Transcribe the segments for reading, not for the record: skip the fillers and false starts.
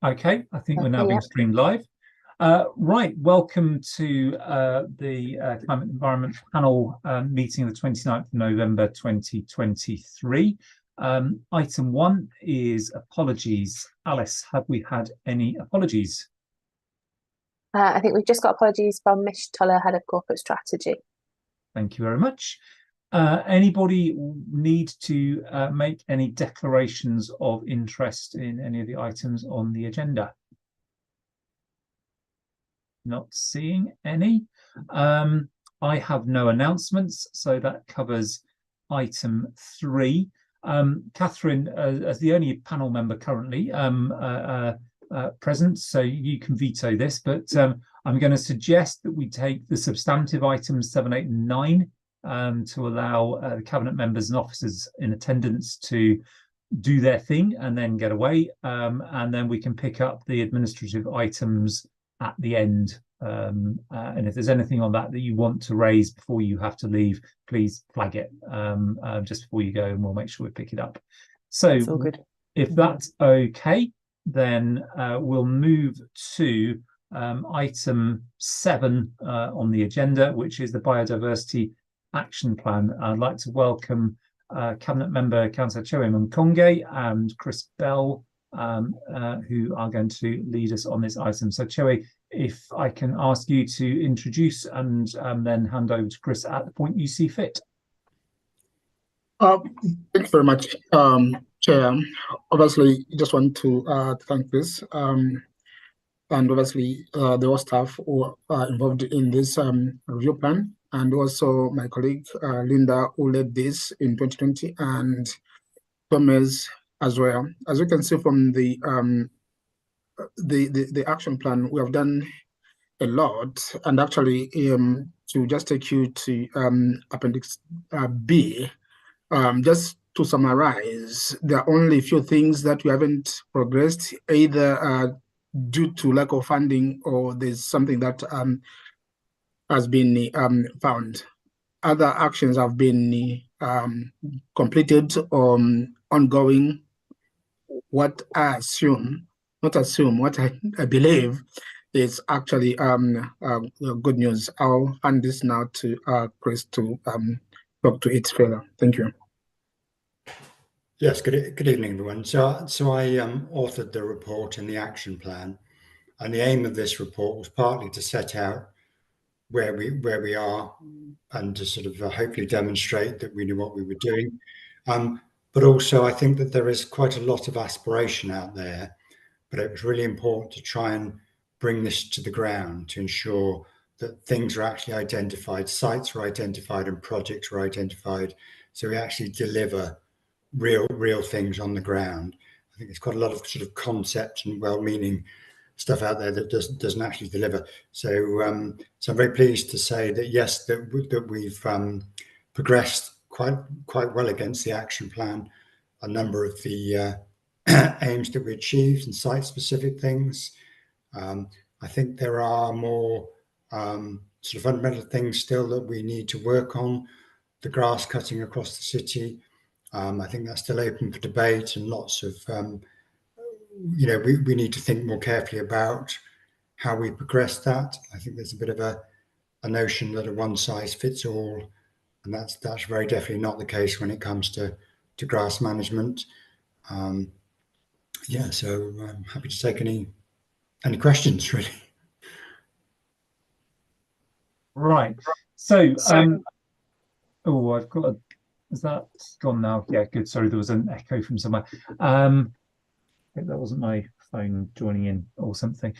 Okay, I think we're now Okay, being yeah. streamed live. Right, welcome to the Climate Environment Panel meeting of the 29th of November 2023. Item 1 is apologies. Alice, have we had any apologies? I think we've just got apologies from Mish Tuller, Head of Corporate Strategy. Thank you very much. Anybody need to make any declarations of interest in any of the items on the agenda? Not seeing any. I have no announcements, so that covers item 3. Catherine, as the only panel member currently present, so you can veto this, but I'm going to suggest that we take the substantive items 7, 8, and 9 to allow the cabinet members and officers in attendance to do their thing and then get away, and then we can pick up the administrative items at the end. And if there's anything on that you want to raise before you have to leave, please flag it just before you go, and we'll make sure we pick it up. So That's all good. If that's okay, then we'll move to item 7 on the agenda, which is the Biodiversity Action Plan. I'd like to welcome Cabinet Member Councillor Chewe Mkonge and Chris Bell, who are going to lead us on this item. So Chewe, if I can ask you to introduce and then hand over to Chris at the point you see fit. Thank you very much, Chair. Obviously, I just want to thank Chris and obviously the whole staff who are involved in this review plan, and also my colleague Linda, who led this in 2020, and Thomas as well. As you can see from the action plan, we have done a lot, and actually to just take you to Appendix B, just to summarize, there are only a few things that we haven't progressed, either due to lack of funding or there's something that has been found. Other actions have been completed or ongoing. What I assume, not assume, what I believe is actually good news. I'll hand this now to Chris to talk to it further. Thank you. Yes, good evening, everyone. So I authored the report and the action plan, and the aim of this report was partly to set out where we are and to sort of hopefully demonstrate that we knew what we were doing. But also, I think that there is quite a lot of aspiration out there, but it was really important to try and bring this to the ground to ensure that things are actually identified, sites are identified, and projects are identified, so we actually deliver real things on the ground. I think there's quite a lot of sort of concept and well-meaning stuff out there that doesn't actually deliver. So so I'm very pleased to say that yes, that we've progressed quite well against the action plan. A number of the aims that we achieved and site-specific things. I think there are more sort of fundamental things still that we need to work on. The grass cutting across the city, I think that's still open for debate, and lots of we need to think more carefully about how we progress that. I think there's a bit of a notion that a one size fits all, and that's very definitely not the case when it comes to grass management. Yeah, so I'm happy to take any questions, really. Right. So oh, I've got a, is that gone now? Yeah, good. Sorry, there was an echo from somewhere. I think that wasn't my phone joining in or something.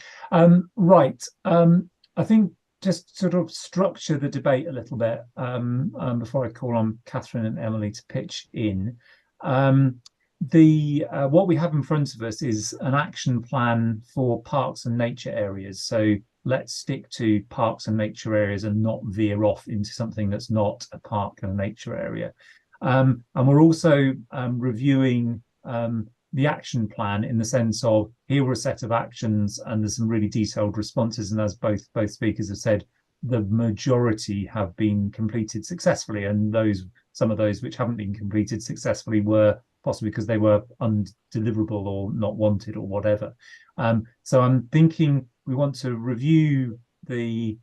Right. I think just sort of structure the debate a little bit before I call on Catherine and Emily to pitch in. What we have in front of us is an action plan for parks and nature areas. So let's stick to parks and nature areas and not veer off into something that's not a park and a nature area. And we're also reviewing the action plan in the sense of here are a set of actions and there's some really detailed responses. And as both speakers have said, the majority have been completed successfully, and some of those which haven't been completed successfully were possibly because they were undeliverable or not wanted or whatever. So I'm thinking we want to review the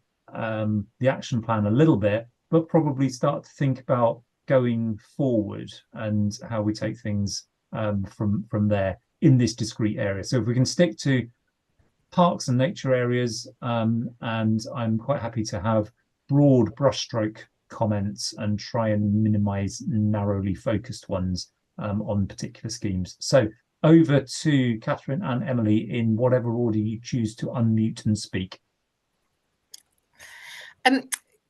action plan a little bit, but probably start to think about going forward and how we take things from there in this discrete area. So if we can stick to parks and nature areas, and I'm quite happy to have broad brushstroke comments and try and minimize narrowly focused ones on particular schemes. So over to Catherine and Emily in whatever order you choose to unmute and speak.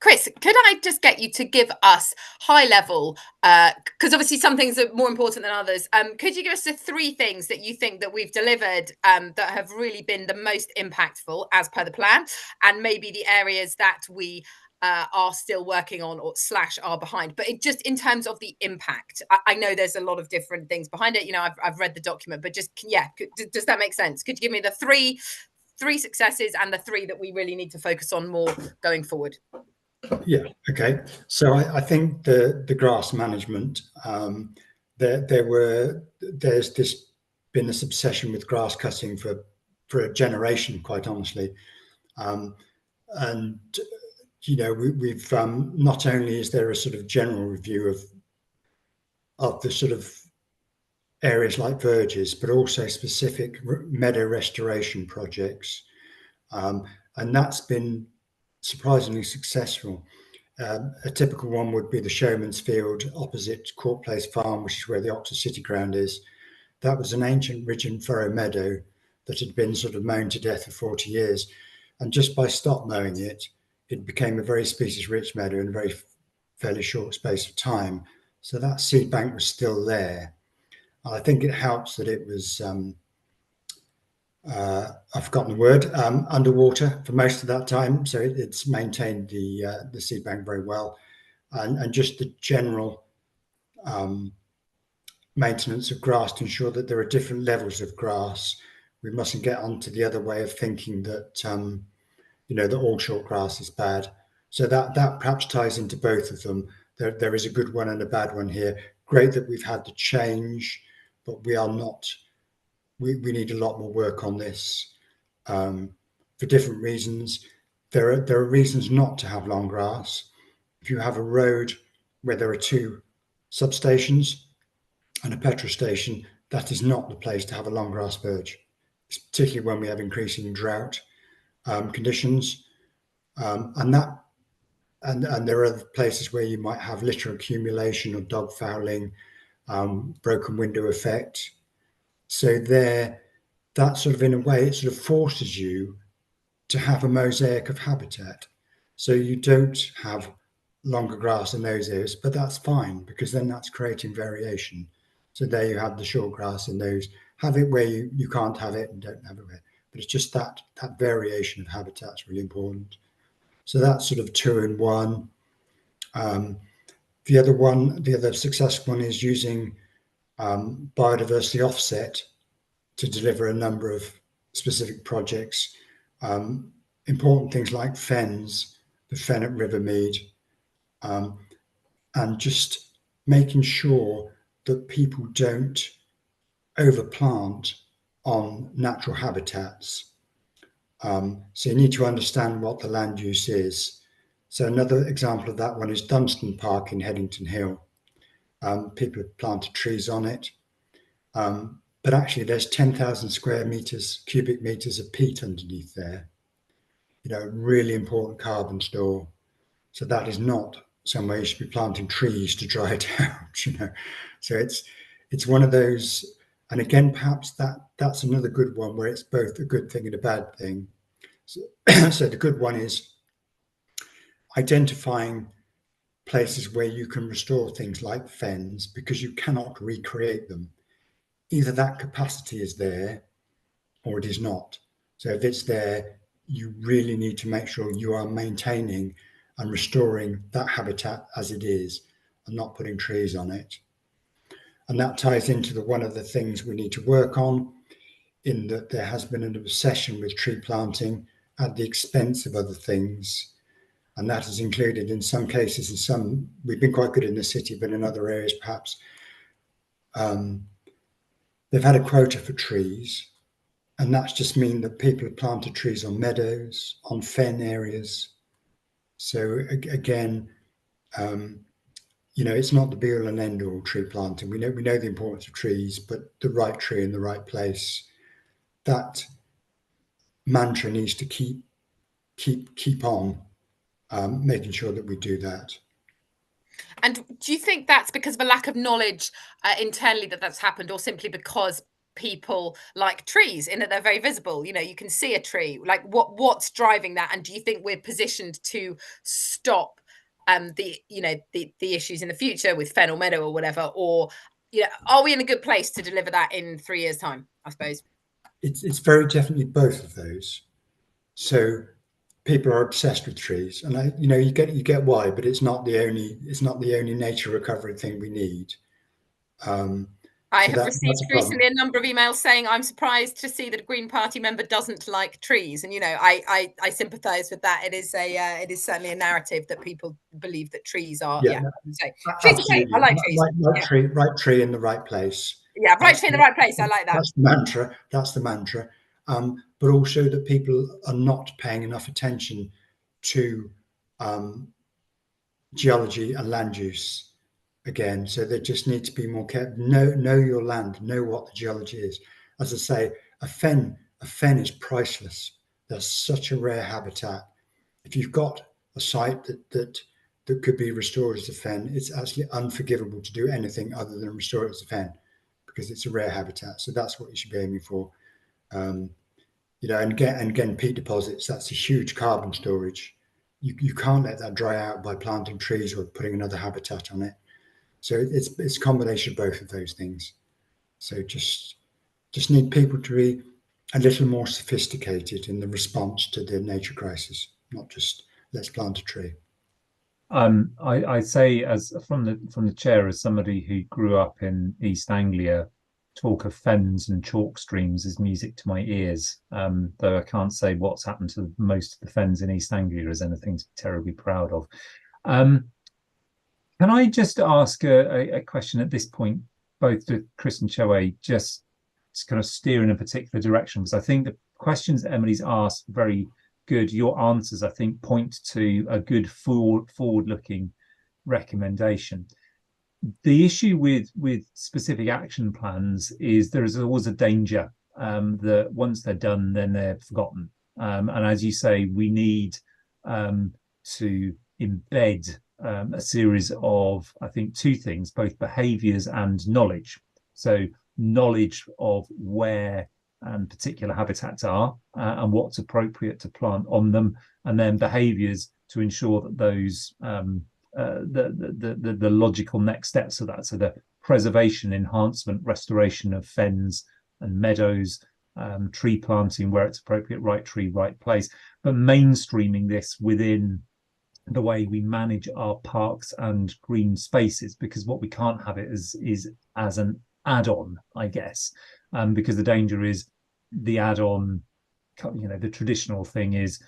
Chris, could I just get you to give us high level, because obviously some things are more important than others. Could you give us the 3 things that you think that we've delivered that have really been the most impactful as per the plan, and maybe the areas that we are still working on or / are behind, but just in terms of the impact? I know there's a lot of different things behind it. You know, I've read the document, but just, yeah, does that make sense? Could you give me the three successes and the 3 that we really need to focus on more going forward? Yeah, okay. So I think the grass management, there's been this obsession with grass cutting for a generation, quite honestly. And you know, we've not only is there a sort of general review of the sort of areas like verges, but also specific meadow restoration projects, and that's been surprisingly successful. A typical one would be the Showman's Field opposite Court Place Farm, which is where the Oxford City Ground is. That was an ancient ridge and furrow meadow that had been sort of mown to death for 40 years. And just by stop mowing it, it became a very species-rich meadow in a very fairly short space of time. So that seed bank was still there. I think it helps that it was, I've forgotten the word, underwater for most of that time. So it's maintained the seed bank very well. And just the general maintenance of grass to ensure that there are different levels of grass. We mustn't get onto the other way of thinking that, you know, that all short grass is bad. So that perhaps ties into both of them. There is a good one and a bad one here. Great that we've had the change, but we are not, we need a lot more work on this for different reasons. There are reasons not to have long grass. If you have a road where there are 2 substations and a petrol station, that is not the place to have a long grass verge, particularly when we have increasing drought conditions, and there are other places where you might have litter accumulation or dog fouling, broken window effect. So that sort of, in a way, it sort of forces you to have a mosaic of habitat. So you don't have longer grass in those areas, but that's fine, because then that's creating variation. So there you have the short grass in those. Have it where you can't have it and don't have it where. But it's just that variation of habitat is really important. So that's sort of 2 in 1. The other successful one is using biodiversity offset to deliver a number of specific projects. Important things like fens, the fen at Rivermead, and just making sure that people don't overplant on natural habitats. So you need to understand what the land use is. So another example of that one is Dunstan Park in Headington Hill. People have planted trees on it, but actually there's 10,000 cubic meters of peat underneath there. You know, really important carbon store. So that is not somewhere you should be planting trees to dry it out, you know. So it's one of those, and again, perhaps that's another good one where it's both a good thing and a bad thing. So the good one is identifying places where you can restore things like fens, because you cannot recreate them. Either that capacity is there or it is not. So if it's there, you really need to make sure you are maintaining and restoring that habitat as it is and not putting trees on it. And that ties into one of the things we need to work on, in that there has been an obsession with tree planting at the expense of other things. And that has included, in some cases, we've been quite good in the city, but in other areas, perhaps they've had a quota for trees, and that's just mean that people have planted trees on meadows, on fen areas. So again, it's not the be all and end all tree planting. We know the importance of trees, but the right tree in the right place. That mantra needs to keep on making sure that we do that. And do you think that's because of a lack of knowledge internally that's happened, or simply because people like trees in that they're very visible? You can see a tree. Like what's driving that? And do you think we're positioned to stop the issues in the future with fen or meadow or whatever? Or are we in a good place to deliver that in 3 years' time, I suppose? It's very definitely both of those. So people are obsessed with trees, and you get why, but it's not the only nature recovery thing we need. I have received recently a number of emails saying I'm surprised to see that a Green Party member doesn't like trees, and I sympathise with that. It is certainly a narrative that people believe that trees are. So trees are great. I like trees. Right tree in the right place. Yeah, right tree in the right place. I like that. That's the mantra. But also that people are not paying enough attention to geology and land use. Again, so they just need to be more careful. Know your land, know what the geology is. As I say, a fen is priceless. There's such a rare habitat. If you've got a site that could be restored as a fen, it's actually unforgivable to do anything other than restore it as a fen, because it's a rare habitat. So that's what you should be aiming for. And again, peat deposits, that's a huge carbon storage. You can't let that dry out by planting trees or putting another habitat on it. So it's a combination of both of those things. So just need people to be a little more sophisticated in the response to the nature crisis, not just let's plant a tree. I say, as from the chair, as somebody who grew up in East Anglia, talk of fens and chalk streams is music to my ears. Though I can't say what's happened to most of the fens in East Anglia is anything to be terribly proud of. Can I just ask a question at this point, both to Chris and Choe, just to kind of steer in a particular direction? Because I think the questions Emily's asked very good. Your answers, I think, point to a good forward-looking recommendation. The issue with specific action plans is there is always a danger that once they're done, then they're forgotten. And as you say, we need to embed a series of, I think, two things, both behaviours and knowledge. So knowledge of where particular habitats are and what's appropriate to plant on them, and then behaviours to ensure that those the logical next steps of that, so the preservation, enhancement, restoration of fens and meadows, tree planting where it's appropriate, right tree, right place, but mainstreaming this within the way we manage our parks and green spaces, because what we can't have it is as an add-on, I guess, because the danger is the add-on. The traditional thing is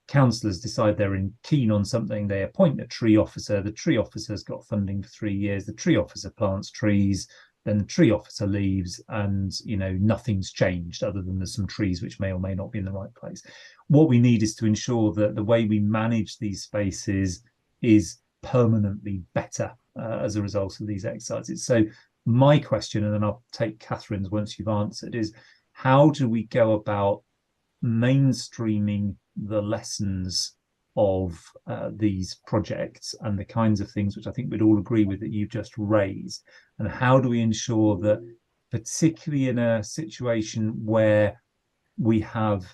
councillors decide they're keen on something, they appoint a tree officer, the tree officer's got funding for 3 years, the tree officer plants trees, then the tree officer leaves, and nothing's changed other than there's some trees which may or may not be in the right place. What we need is to ensure that the way we manage these spaces is permanently better as a result of these exercises. So my question, and then I'll take Catherine's once you've answered, is how do we go about mainstreaming the lessons of these projects and the kinds of things which I think we'd all agree with that you've just raised, and how do we ensure that, particularly in a situation where we have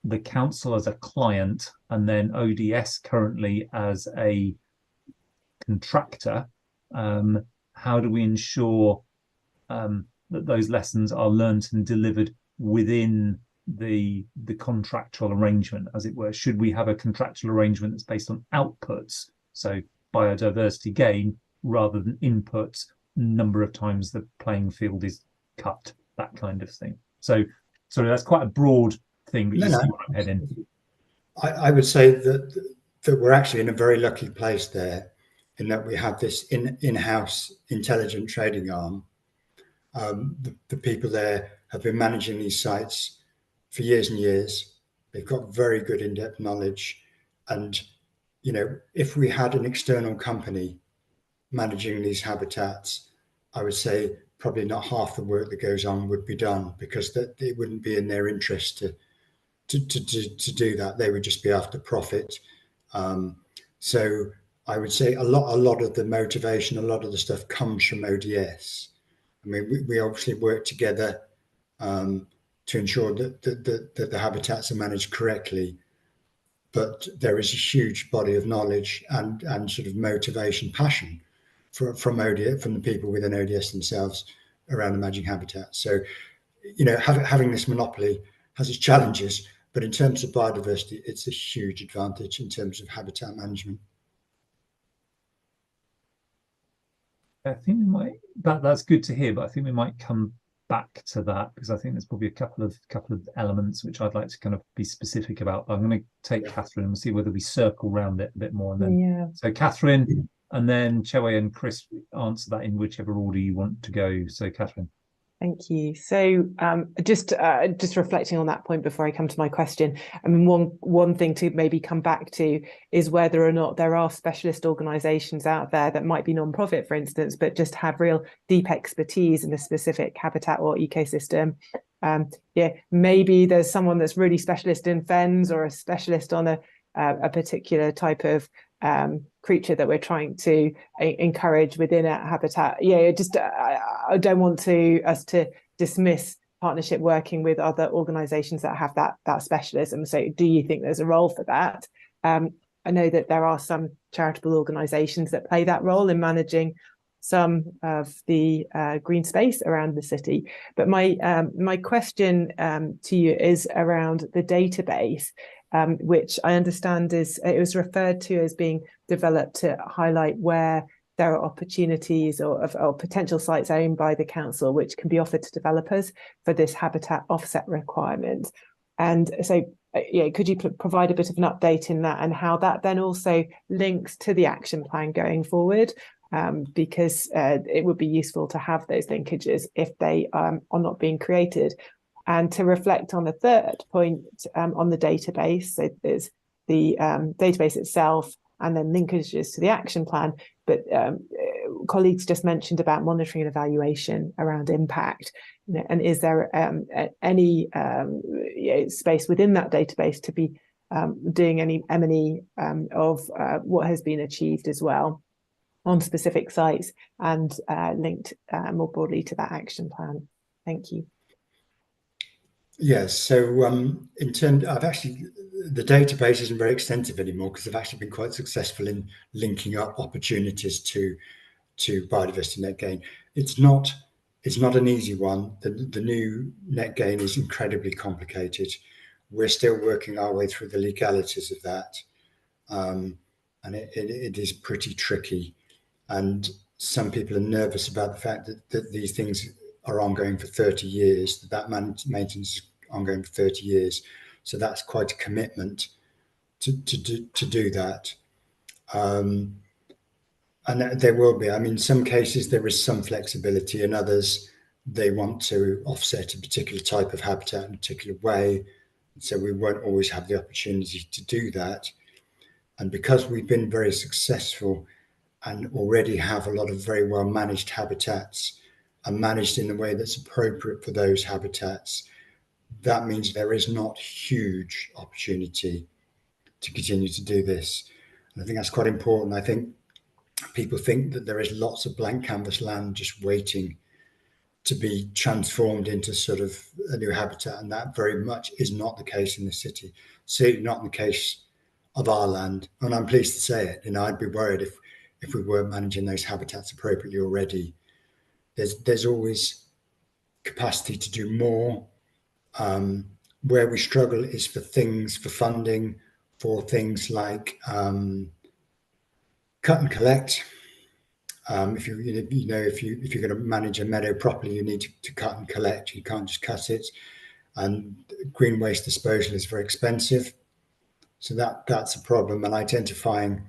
the council as a client and then ODS currently as a contractor, how do we ensure that those lessons are learnt and delivered within the contractual arrangement, as it were? Should we have a contractual arrangement that's based on outputs, so biodiversity gain, rather than inputs, number of times the playing field is cut, that kind of thing? So that's quite a broad thing, but you see what I'm heading. I would say that we're actually in a very lucky place there, in that we have this in-house intelligent trading arm The people there have been managing these sites for years and years. They've got very good in-depth knowledge. And, you know, if we had an external company managing these habitats, I would say probably not half the work that goes on would be done, because that it wouldn't be in their interest to do that. They would just be after profit. So I would say a lot of the motivation, a lot of the stuff comes from ODS. I mean, we obviously work together to ensure that the habitats are managed correctly, but there is a huge body of knowledge and sort of motivation, passion from ODS, from the people within ODS themselves around managing habitats. So, you know, having this monopoly has its challenges, but in terms of biodiversity, it's a huge advantage in terms of habitat management. I think we might, that's good to hear, but I think we might come back to that, because I think there's probably a couple of elements which I'd like to kind of be specific about. I'm going to take Catherine and see whether we circle around it a bit more, and then so Catherine, and then Chewe and Chris answer that in whichever order you want to go. So Catherine. Thank you. So just reflecting on that point before I come to my question, I mean, one thing to maybe come back to is whether or not there are specialist organisations out there that might be non-profit, for instance, but just have real deep expertise in a specific habitat or ecosystem. Yeah, maybe there's someone that's really specialist in fens, or a specialist on a particular type of creature that we're trying to encourage within a habitat. Yeah, just I don't want us to dismiss partnership working with other organisations that have that specialism. So do you think there's a role for that? I know that there are some charitable organisations that play that role in managing some of the green space around the city. But my question to you is around the database, which I understand it was referred to as being developed to highlight where there are opportunities or potential sites owned by the council which can be offered to developers for this habitat offset requirement. And so, could you provide a bit of an update in that, and how that then also links to the action plan going forward? Because it would be useful to have those linkages if they are not being created. And to reflect on the third point on the database, so there's the database itself and then linkages to the action plan. But colleagues just mentioned about monitoring and evaluation around impact. And is there any space within that database to be doing any M&E of what has been achieved as well on specific sites, and linked more broadly to that action plan? Thank you. Yes, so in terms of the database isn't very extensive anymore, because they've actually been quite successful in linking up opportunities to biodiversity net gain. It's not an easy one. The new net gain is incredibly complicated. We're still working our way through the legalities of that, and it is pretty tricky. And some people are nervous about the fact that these things are ongoing for 30 years, that maintenance is ongoing for 30 years. So that's quite a commitment to do that. And there will be, I mean, in some cases there is some flexibility, in others they want to offset a particular type of habitat in a particular way. So we won't always have the opportunity to do that. And because we've been very successful and already have a lot of very well managed habitats, and managed in a way that's appropriate for those habitats, that means there is not huge opportunity to continue to do this. And I think that's quite important. I think people think that there is lots of blank canvas land just waiting to be transformed into sort of a new habitat, and that very much is not the case in the city. Certainly not in the case of our land. And I'm pleased to say it. I'd be worried if we weren't managing those habitats appropriately already. There's always capacity to do more. Where we struggle is for funding for things like cut and collect. If you're going to manage a meadow properly, you need to cut and collect. You can't just cut it. And green waste disposal is very expensive, so that's a problem. And identifying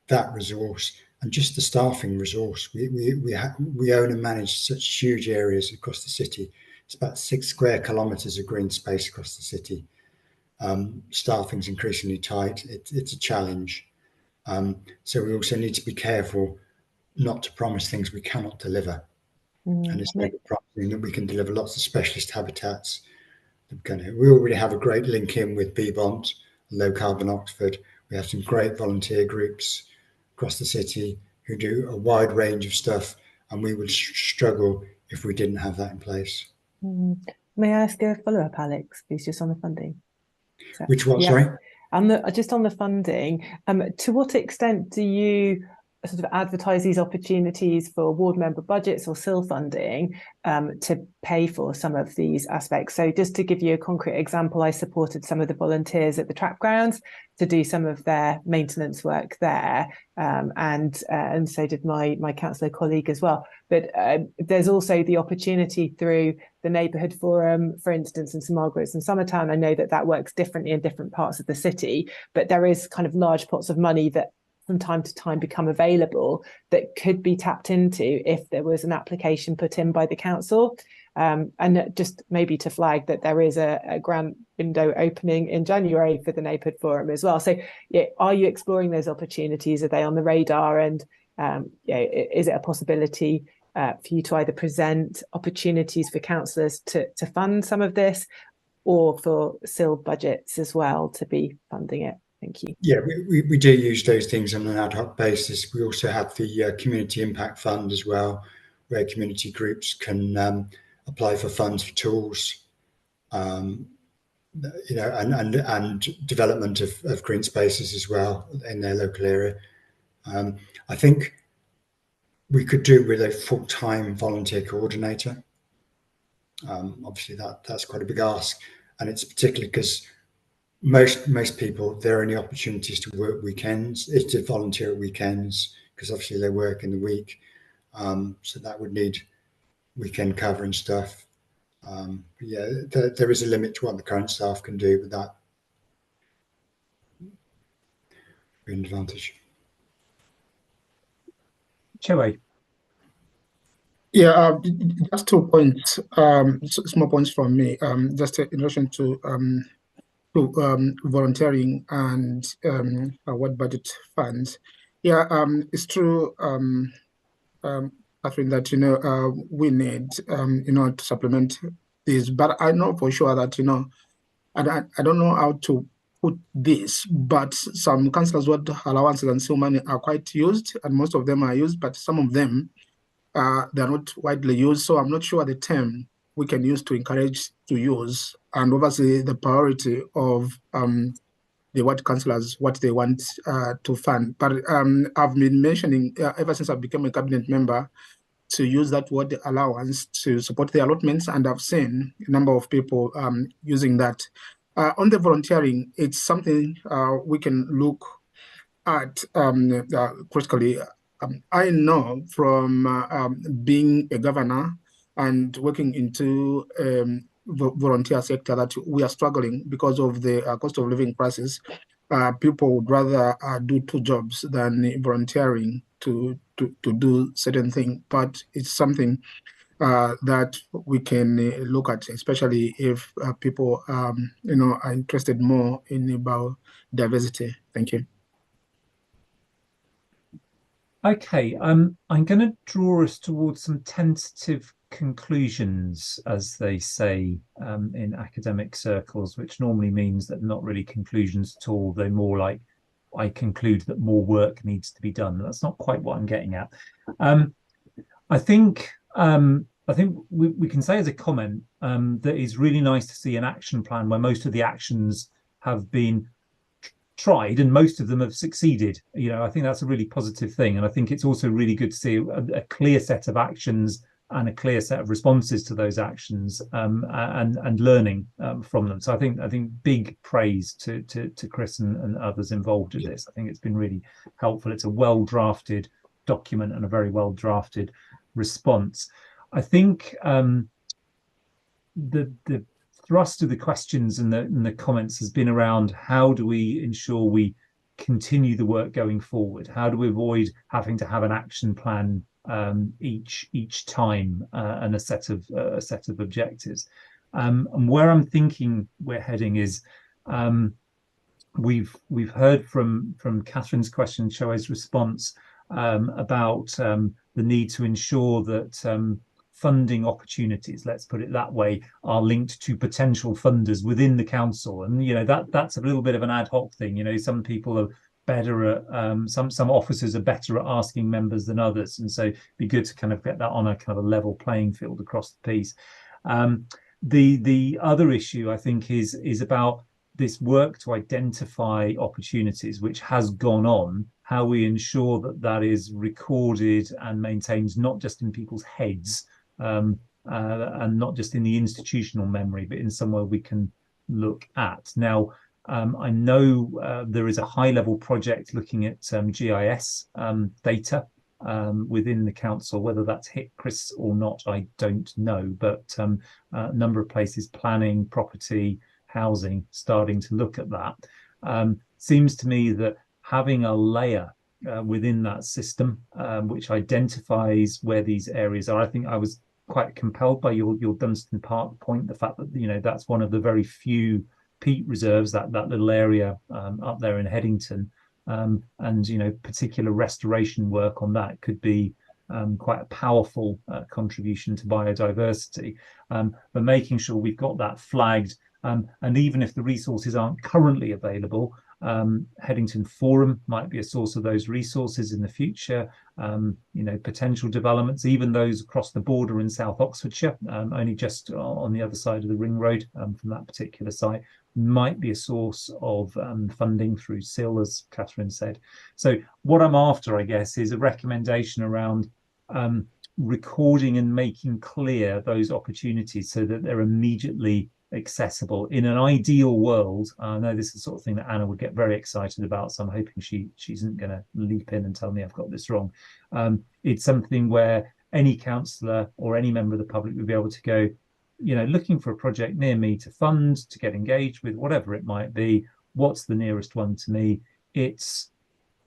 that resource and just the staffing resource. We own and manage such huge areas across the city. It's about 6 square kilometres of green space across the city. Staffing's increasingly tight. It's a challenge. So we also need to be careful not to promise things we cannot deliver. And it's maybe promising that we can deliver lots of specialist habitats. We already have a great link in with BBONT, Low Carbon Oxford. We have some great volunteer groups across the city who do a wide range of stuff, and we would struggle if we didn't have that in place. May I ask a follow-up, Alex, please, just on the funding? Which one, sorry? Just on the funding, to what extent do you sort of advertise these opportunities for ward member budgets or SIL funding to pay for some of these aspects? So just to give you a concrete example, I supported some of the volunteers at the trap grounds to do some of their maintenance work there, and so did my councillor colleague as well. But there's also the opportunity through the neighbourhood forum, for instance, in St Margaret's and Summertown. I know that works differently in different parts of the city, but there is kind of large pots of money that from time to time become available that could be tapped into if there was an application put in by the council. And just maybe to flag that there is a grant window opening in January for the neighbourhood forum as well. So are you exploring those opportunities? Are they on the radar? And is it a possibility for you to either present opportunities for councillors to fund some of this, or for SIL budgets as well to be funding it? Thank you. Yeah, we do use those things on an ad hoc basis. We also have the Community Impact Fund as well, where community groups can apply for funds for tools, and development of green spaces as well in their local area. I think we could do with a full-time volunteer coordinator. Obviously, that's quite a big ask, and it's particularly because most people, their only opportunities to work weekends is to volunteer at weekends, because obviously they work in the week. So that would need weekend cover and stuff. There is a limit to what the current staff can do, but that would be an advantage. Chewe. Yeah, just 2 points, small points from me. Just in relation to volunteering and what budget funds. Yeah, it's true, Catherine, that we need to supplement this, but I know for sure that I don't know how to put this, but some councillors' ward allowances and so money are quite used, and most of them are used, but some of them they're not widely used. So I'm not sure the term we can use to encourage to use, and obviously the priority of the ward councillors, what they want to fund. But I've been mentioning ever since I became a cabinet member to use that word allowance to support the allotments, and I've seen a number of people using that. On the volunteering, it's something we can look at critically. I know from being a governor and working into volunteer sector that we are struggling because of the cost of living crisis. People would rather do 2 jobs than volunteering to do certain things, but it's something that we can look at, especially if people are interested more in about diversity. Thank you. Okay, I'm going to draw us towards some tentative conclusions, as they say in academic circles, which normally means that not really conclusions at all. They're more like, I conclude that more work needs to be done. That's not quite what I'm getting at. I think we can say as a comment that it's really nice to see an action plan where most of the actions have been tried and most of them have succeeded. I think that's a really positive thing, and I think it's also really good to see a clear set of actions and a clear set of responses to those actions, and learning from them. So I think big praise to Chris and others involved in this. I think it's been really helpful. It's a well drafted document and a very well drafted response. I think the thrust of the questions and the comments has been around how do we ensure we continue the work going forward? How do we avoid having to have an action plan each time and a set of objectives? And where I'm thinking we're heading is, we've heard from Catherine's question, Shoai's response, about the need to ensure that funding opportunities, let's put it that way, are linked to potential funders within the council. And that's a little bit of an ad hoc thing. Some people are better at some officers are better at asking members than others, and so it'd be good to kind of get that on a kind of a level playing field across the piece. The other issue, I think, is about this work to identify opportunities, which has gone on, how we ensure that that is recorded and maintained, not just in people's heads, and not just in the institutional memory, but in somewhere we can look at. Now, I know there is a high-level project looking at GIS data within the council. Whether that's hit Chris or not, I don't know, but a number of places, planning, property, housing, starting to look at that. Seems to me that having a layer within that system which identifies where these areas are. I think I was quite compelled by your Dunstan Park point, the fact that that's one of the very few peat reserves, that little area up there in Headington, and particular restoration work on that could be quite a powerful contribution to biodiversity, but making sure we've got that flagged, and even if the resources aren't currently available, Headington Forum might be a source of those resources in the future. Potential developments, even those across the border in South Oxfordshire, only just on the other side of the ring road from that particular site, might be a source of funding through SIL, as Catherine said. So what I'm after, I guess, is a recommendation around recording and making clear those opportunities so that they're immediately accessible. In an ideal world, I know this is the sort of thing that Anna would get very excited about, so I'm hoping she isn't going to leap in and tell me I've got this wrong. It's something where any councillor or any member of the public would be able to go, looking for a project near me to fund, to get engaged with, whatever it might be. What's the nearest one to me? It's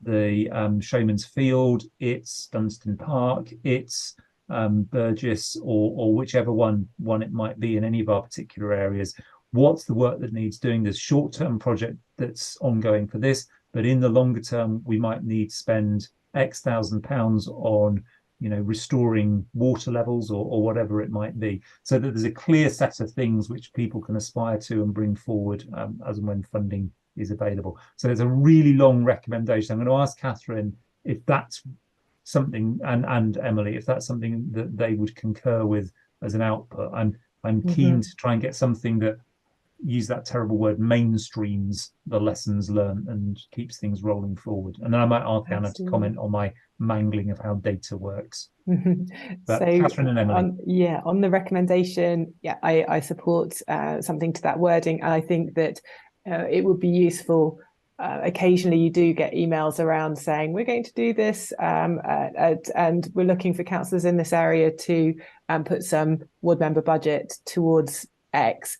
the Showman's Field, it's Dunstan Park, it's Burgess, or whichever one it might be in any of our particular areas. What's the work that needs doing? There's short-term project that's ongoing for this, but in the longer term, we might need to spend X £1,000s on restoring water levels or whatever it might be, so that there's a clear set of things which people can aspire to and bring forward as and when funding is available. So there's a really long recommendation. I'm going to ask Catherine if that's something, and Emily, if that's something that they would concur with as an output. I'm keen to try and get something that, use that terrible word, mainstreams the lessons learned and keeps things rolling forward. And then I might ask Anna to comment on my mangling of how data works. But so, Catherine and Emily. On the recommendation, I support something to that wording, and I think that it would be useful. Occasionally you do get emails around saying we're going to do this and we're looking for councillors in this area to put some ward member budget towards X.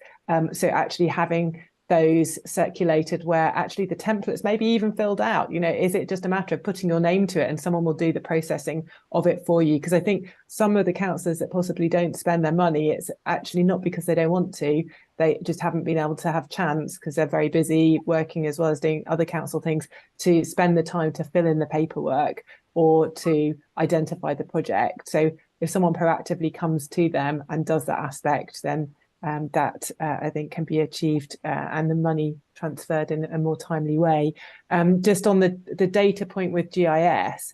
So actually having those circulated where actually the templates maybe even filled out, is it just a matter of putting your name to it and someone will do the processing of it for you? Because I think some of the councillors that possibly don't spend their money, it's actually not because they don't want to, they just haven't been able to have chance because they're very busy working as well as doing other council things to spend the time to fill in the paperwork or to identify the project. So if someone proactively comes to them and does that aspect, then that I think can be achieved and the money transferred in a more timely way. Just on the data point with GIS,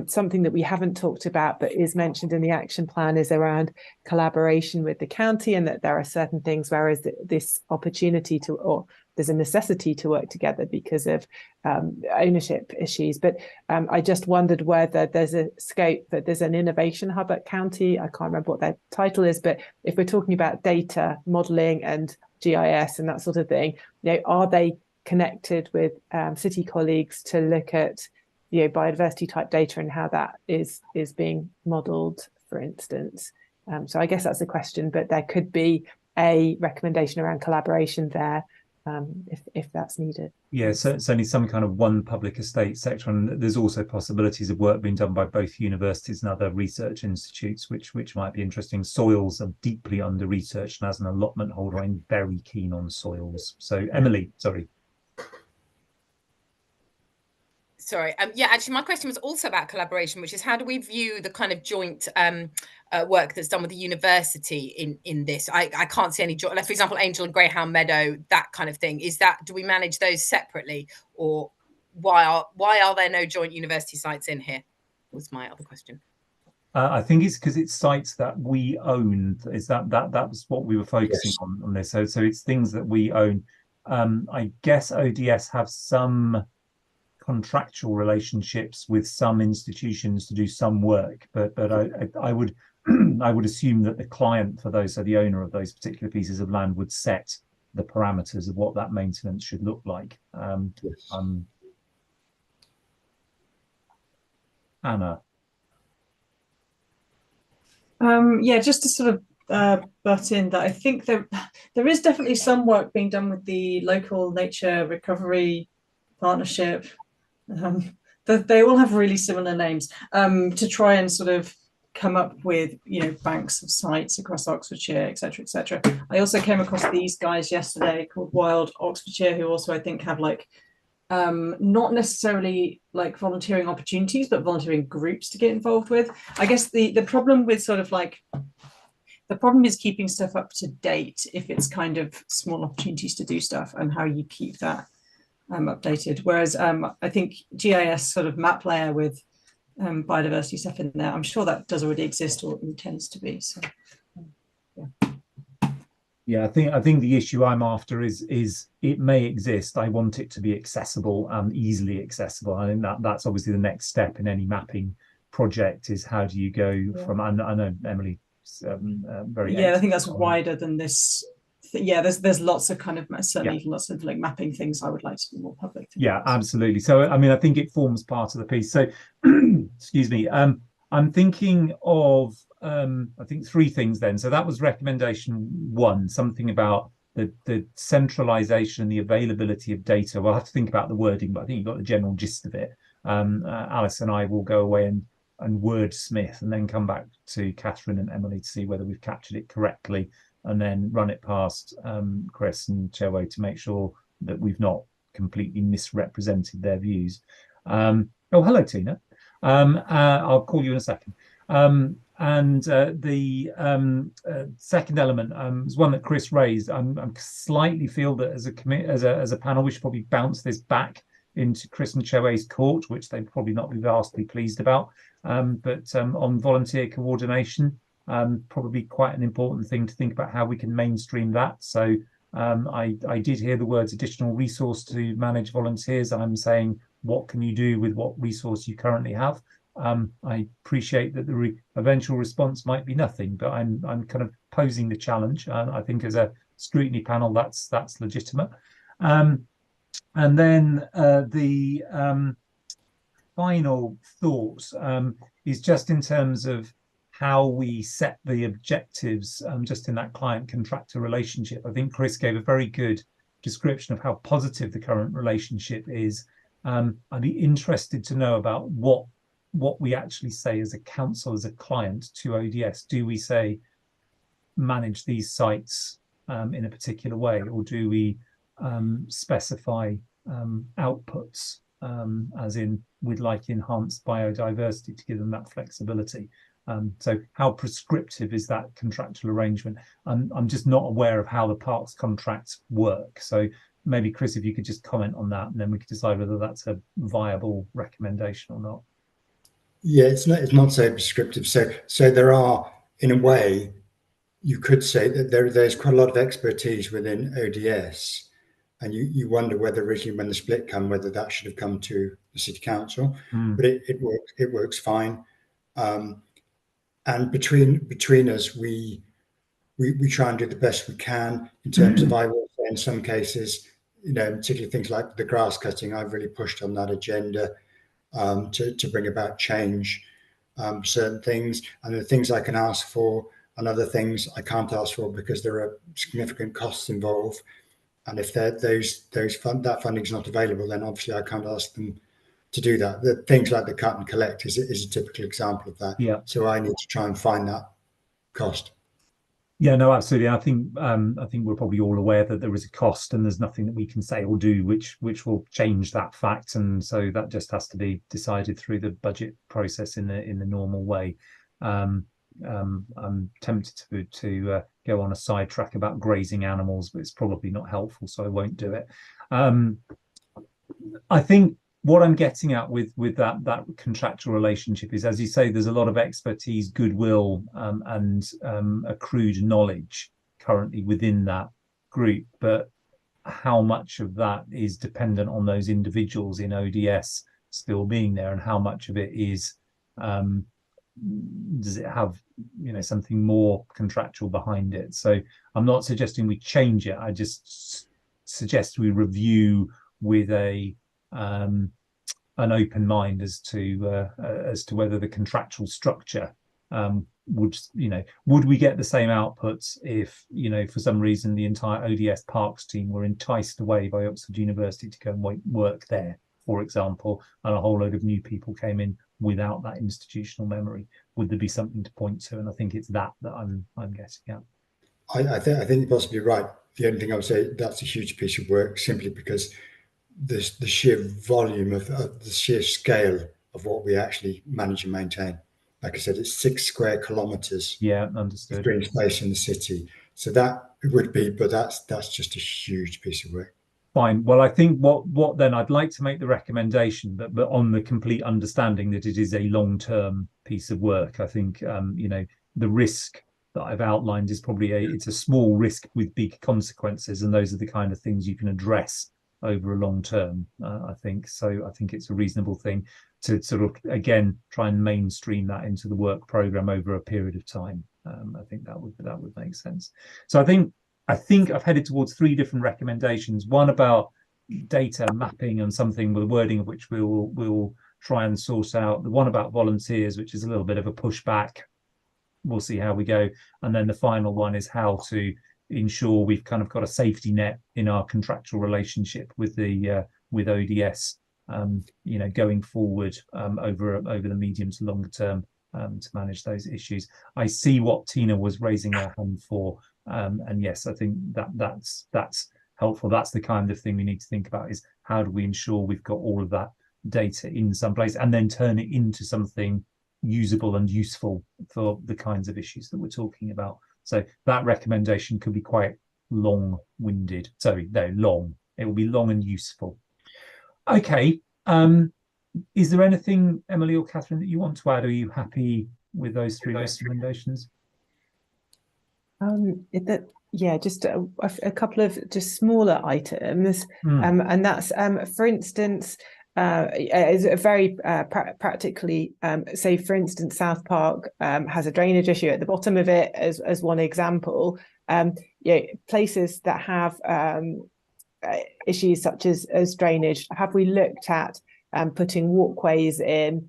something that we haven't talked about but is mentioned in the action plan is around collaboration with the county, and that there are certain things whereas this opportunity to, or there's a necessity to work together because of ownership issues. But I just wondered whether there's a scope that there's an innovation hub at county. I can't remember what their title is, but if we're talking about data modelling and GIS and that sort of thing, are they connected with city colleagues to look at biodiversity type data and how that is being modelled, for instance? So I guess that's a question, but there could be a recommendation around collaboration there. if that's needed. Yeah, so certainly some kind of one public estate sector, and there's also possibilities of work being done by both universities and other research institutes, which might be interesting. Soils are deeply under researched, and as an allotment holder, I'm very keen on soils. So Emily, sorry. Sorry. Yeah, actually, my question was also about collaboration, which is how do we view the kind of joint work that's done with the university in this? I can't see any joint, like for example, Angel and Greyhound Meadow, that kind of thing. Is that, do we manage those separately, or why are there no joint university sites in here? Was my other question. I think it's because it's sites that we own. Is that was what we were focusing on this. So it's things that we own. I guess ODS have some contractual relationships with some institutions to do some work, but I would I would assume that the client for those, so the owner of those particular pieces of land, would set the parameters of what that maintenance should look like. Anna. Yeah, just to sort of butt in that I think there is definitely some work being done with the local nature recovery partnership. They all have really similar names, to try and sort of come up with, you know, banks of sites across Oxfordshire, etc., etc. I also came across these guys yesterday called Wild Oxfordshire, who also I think have like not necessarily like volunteering opportunities, but volunteering groups to get involved with. I guess the problem with sort of like the problem is keeping stuff up to date if it's kind of small opportunities to do stuff, and how you keep that updated. Whereas I think GIS sort of map layer with biodiversity stuff in there, I'm sure that does already exist or intends to be. So yeah, I think the issue I'm after is it may exist. I want it to be accessible and easily accessible. I think that's obviously the next step in any mapping project, is how do you go from, I know Emily very I think that's wider than this. Yeah, there's lots of kind of certainly lots of like mapping things I would like to be more public. Yeah, absolutely. So I mean, I think it forms part of the piece. So excuse me, I'm thinking of I think three things then. So that was recommendation one, something about the centralization and the availability of data. We'll have to think about the wording, but I think you got the general gist of it. Alice and I will go away and wordsmith, and then come back to Catherine and Emily to see whether we've captured it correctly, and then run it past Chris and Chewe to make sure that we've not completely misrepresented their views. Oh, hello, Tina. I'll call you in a second. And the second element is one that Chris raised. I slightly feel that as a panel, we should probably bounce this back into Chris and Chewe's court, which they'd probably not be vastly pleased about. But on volunteer coordination, probably quite an important thing to think about how we can mainstream that. So I did hear the words additional resource to manage volunteers. I'm saying, what can you do with what resource you currently have? I appreciate that the eventual response might be nothing, but I'm kind of posing the challenge. I think as a scrutiny panel, that's legitimate. And then the final thought is just in terms of how we set the objectives, just in that client-contractor relationship. I think Chris gave a very good description of how positive the current relationship is. I'd be interested to know about what we actually say as a council, as a client to ODS. Do we say manage these sites in a particular way, or do we specify outputs, as in we'd like enhanced biodiversity to give them that flexibility? So how prescriptive is that contractual arrangement? I'm just not aware of how the parks contracts work. So maybe Chris, if you could just comment on that, and then we could decide whether that's a viable recommendation or not. Yeah, it's not so prescriptive. So there are, in a way, you could say that there's quite a lot of expertise within ODS, and you wonder whether originally when the split came, whether that should have come to the city council. But it works fine. And between us, we try and do the best we can in terms of, I will say in some cases, you know, particularly things like the grass cutting, I've really pushed on that agenda to bring about change, certain things, and the things I can ask for and other things I can't ask for because there are significant costs involved. And if that funding is not available, then obviously I can't ask them to do that. The things like the cut and collect is a typical example of that. Yeah. So I need to try and find that cost. Yeah, no, absolutely. I think we're probably all aware that there is a cost, and there's nothing that we can say or do which will change that fact, and so that just has to be decided through the budget process in the normal way. I'm tempted to go on a sidetrack about grazing animals, but it's probably not helpful, so I won't do it. I think what I'm getting at with that contractual relationship is, as you say, there's a lot of expertise, goodwill, and accrued knowledge currently within that group, but how much of that is dependent on those individuals in ODS still being there, and how much of it is does it have something more contractual behind it? So I'm not suggesting we change it. I just suggest we review with an open mind as to whether the contractual structure would we get the same outputs if for some reason the entire ODS Parks team were enticed away by Oxford University to go and work there, for example, and a whole load of new people came in without that institutional memory? Would there be something to point to? And I think it's that I'm getting at. I think you're possibly right. The only thing I would say, that's a huge piece of work, simply because the sheer volume of the sheer scale of what we actually manage and maintain. Like I said, it's 6 square kilometres. Yeah, understood. Of green space in the city. So that would be, but that's just a huge piece of work. Fine. Well, I think what then I'd like to make the recommendation, but on the complete understanding that it is a long-term piece of work. I think the risk that I've outlined is probably it's a small risk with big consequences, and those are the kind of things you can address over a long term. I think so. I think it's a reasonable thing to sort of again try and mainstream that into the work program over a period of time. I think that would make sense. So I think I've headed towards 3 different recommendations. One about data mapping and something with the wording of which we'll try and source out. The one about volunteers, which is a little bit of a pushback. We'll see how we go. And then the final one is how to ensure we've kind of got a safety net in our contractual relationship with ODS, going forward over the medium to longer term to manage those issues. I see what Tina was raising her hand for. And yes, I think that's helpful. That's the kind of thing we need to think about, is how do we ensure we've got all of that data in some place and then turn it into something usable and useful for the kinds of issues that we're talking about. So that recommendation could be quite long-winded. Sorry, no, long. It will be long and useful. Okay. Is there anything, Emily or Catherine, that you want to add? Are you happy with those 3 recommendations? Just a couple of just smaller items, and that's for instance, is a very practically. Say, for instance, South Park has a drainage issue at the bottom of it, as one example. Places that have issues such as drainage. Have we looked at putting walkways in?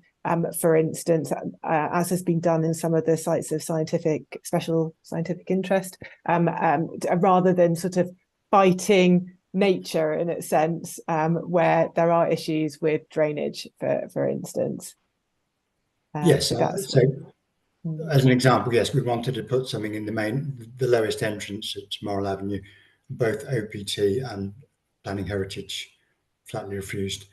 For instance, as has been done in some of the sites of special scientific interest, rather than sort of fighting nature in its sense, where there are issues with drainage, for instance. Yes, so as an example, yes, we wanted to put something in the lowest entrance at Morrell Avenue. Both OPT and Planning Heritage flatly refused.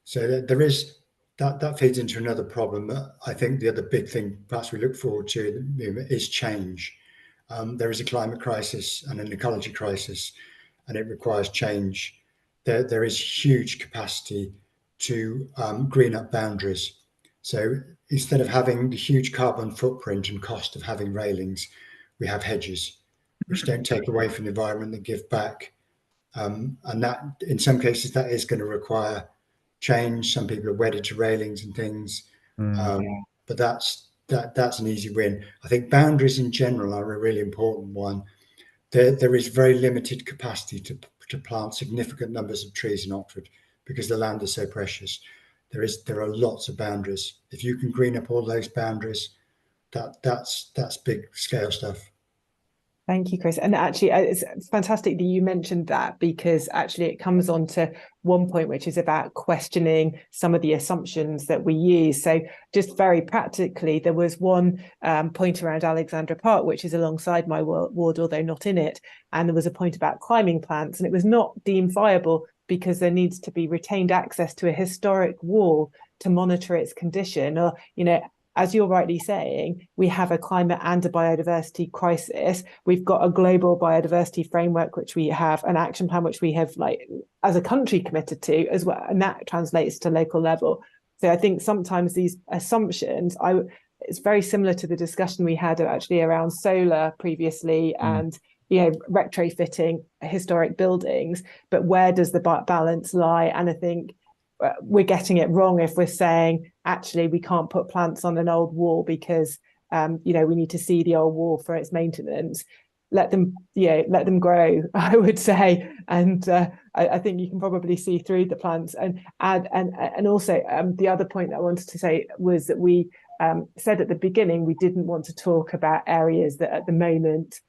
So there is. That feeds into another problem. I think the other big thing perhaps we look forward to is change. There is a climate crisis and an ecology crisis, and it requires change. There is huge capacity to green up boundaries. So instead of having the huge carbon footprint and cost of having railings, we have hedges, which don't take away from the environment, that give back. And that, in some cases, that is going to require change. Some people are wedded to railings and things, but that's an easy win. I think boundaries in general are a really important one. There is very limited capacity to plant significant numbers of trees in Oxford because the land is so precious. There are lots of boundaries. If you can green up all those boundaries, that's big scale stuff. Thank you, Chris. And actually, it's fantastic that you mentioned that, because actually it comes on to one point, which is about questioning some of the assumptions that we use. So just very practically, there was one point around Alexandra Park, which is alongside my ward, although not in it. And there was a point about climbing plants, and it was not deemed viable because there needs to be retained access to a historic wall to monitor its condition. Or, you know, as you're rightly saying, we have a climate and a biodiversity crisis. We've got a global biodiversity framework, which we have an action plan, which we have, like, as a country committed to as well. And that translates to local level. So I think sometimes these assumptions, it's very similar to the discussion we had actually around solar previously and, you know, retrofitting historic buildings. But where does the balance lie? And I think we're getting it wrong if we're saying actually we can't put plants on an old wall because you know, we need to see the old wall for its maintenance. Let them grow, I would say, and I think you can probably see through the plants. And also the other point that I wanted to say was that we said at the beginning we didn't want to talk about areas that at the moment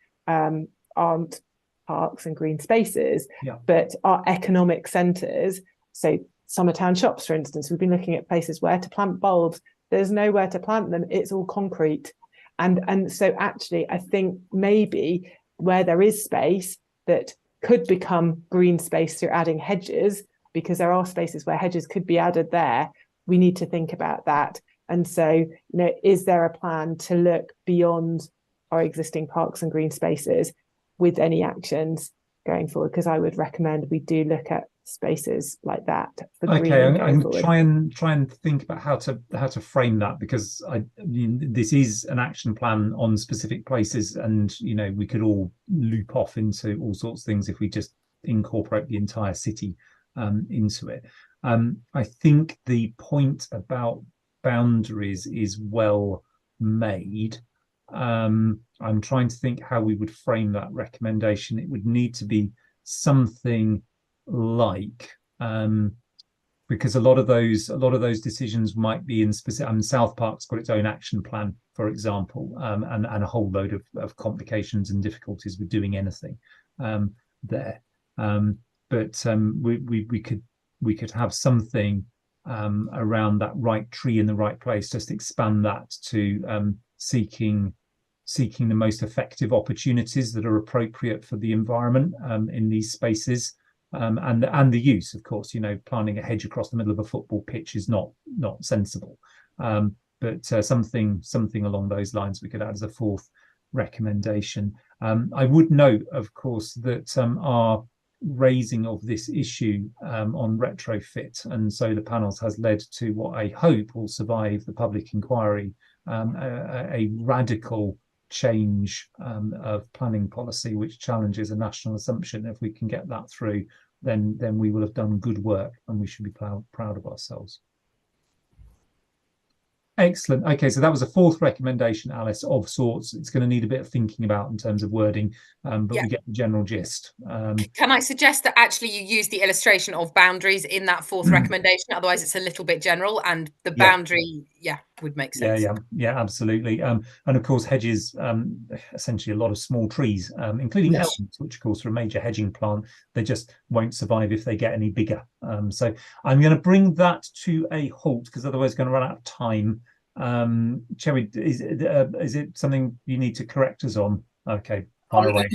aren't parks and green spaces, but are economic centres. So Summertown shops, for instance, we've been looking at places where to plant bulbs. There's nowhere to plant them. It's all concrete. And so actually, I think maybe where there is space that could become green space through adding hedges, because there are spaces where hedges could be added there, we need to think about that. And so, you know, is there a plan to look beyond our existing parks and green spaces with any actions going forward? Because I would recommend we do look at spaces like that for green. Okay, I'm try and think about how to frame that, because I mean, this is an action plan on specific places, and you know, we could all loop off into all sorts of things if we just incorporate the entire city into it. I think the point about boundaries is well made. I'm trying to think how we would frame that recommendation. It would need to be something like, because a lot of those decisions might be in specific. South Park's got its own action plan, for example, and a whole load of complications and difficulties with doing anything there. But we could have something around that right tree in the right place. Just expand that to seeking the most effective opportunities that are appropriate for the environment in these spaces. And the use, of course, you know, planting a hedge across the middle of a football pitch is not sensible. But something along those lines we could add as a fourth recommendation. I would note, of course, that our raising of this issue on retrofit and solar panels has led to what I hope will survive the public inquiry, a radical change of planning policy which challenges a national assumption. If we can get that through, then we will have done good work, and we should be proud of ourselves. Excellent. Okay, so that was a fourth recommendation, Alice, of sorts. It's going to need a bit of thinking about in terms of wording, but we get the general gist. Can I suggest that actually you use the illustration of boundaries in that fourth recommendation? Otherwise, it's a little bit general, and the boundary, would make sense. Yeah, absolutely. And of course, hedges, essentially a lot of small trees, including elms, which of course are a major hedging plant. They just won't survive if they get any bigger. So I'm going to bring that to a halt, because otherwise, going to run out of time. Cherry, is it something you need to correct us on? Okay, fire away.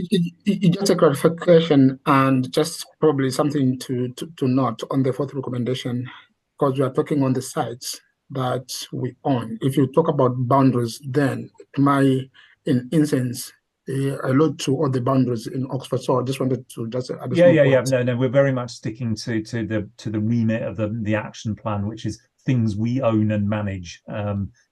Just a clarification, and just probably something to note on the fourth recommendation, because we are talking on the sites that we own. If you talk about boundaries, then in instance, I allude to all the boundaries in Oxford. So I just wanted to just add No, we're very much sticking to the remit of the action plan, which is things we own and manage.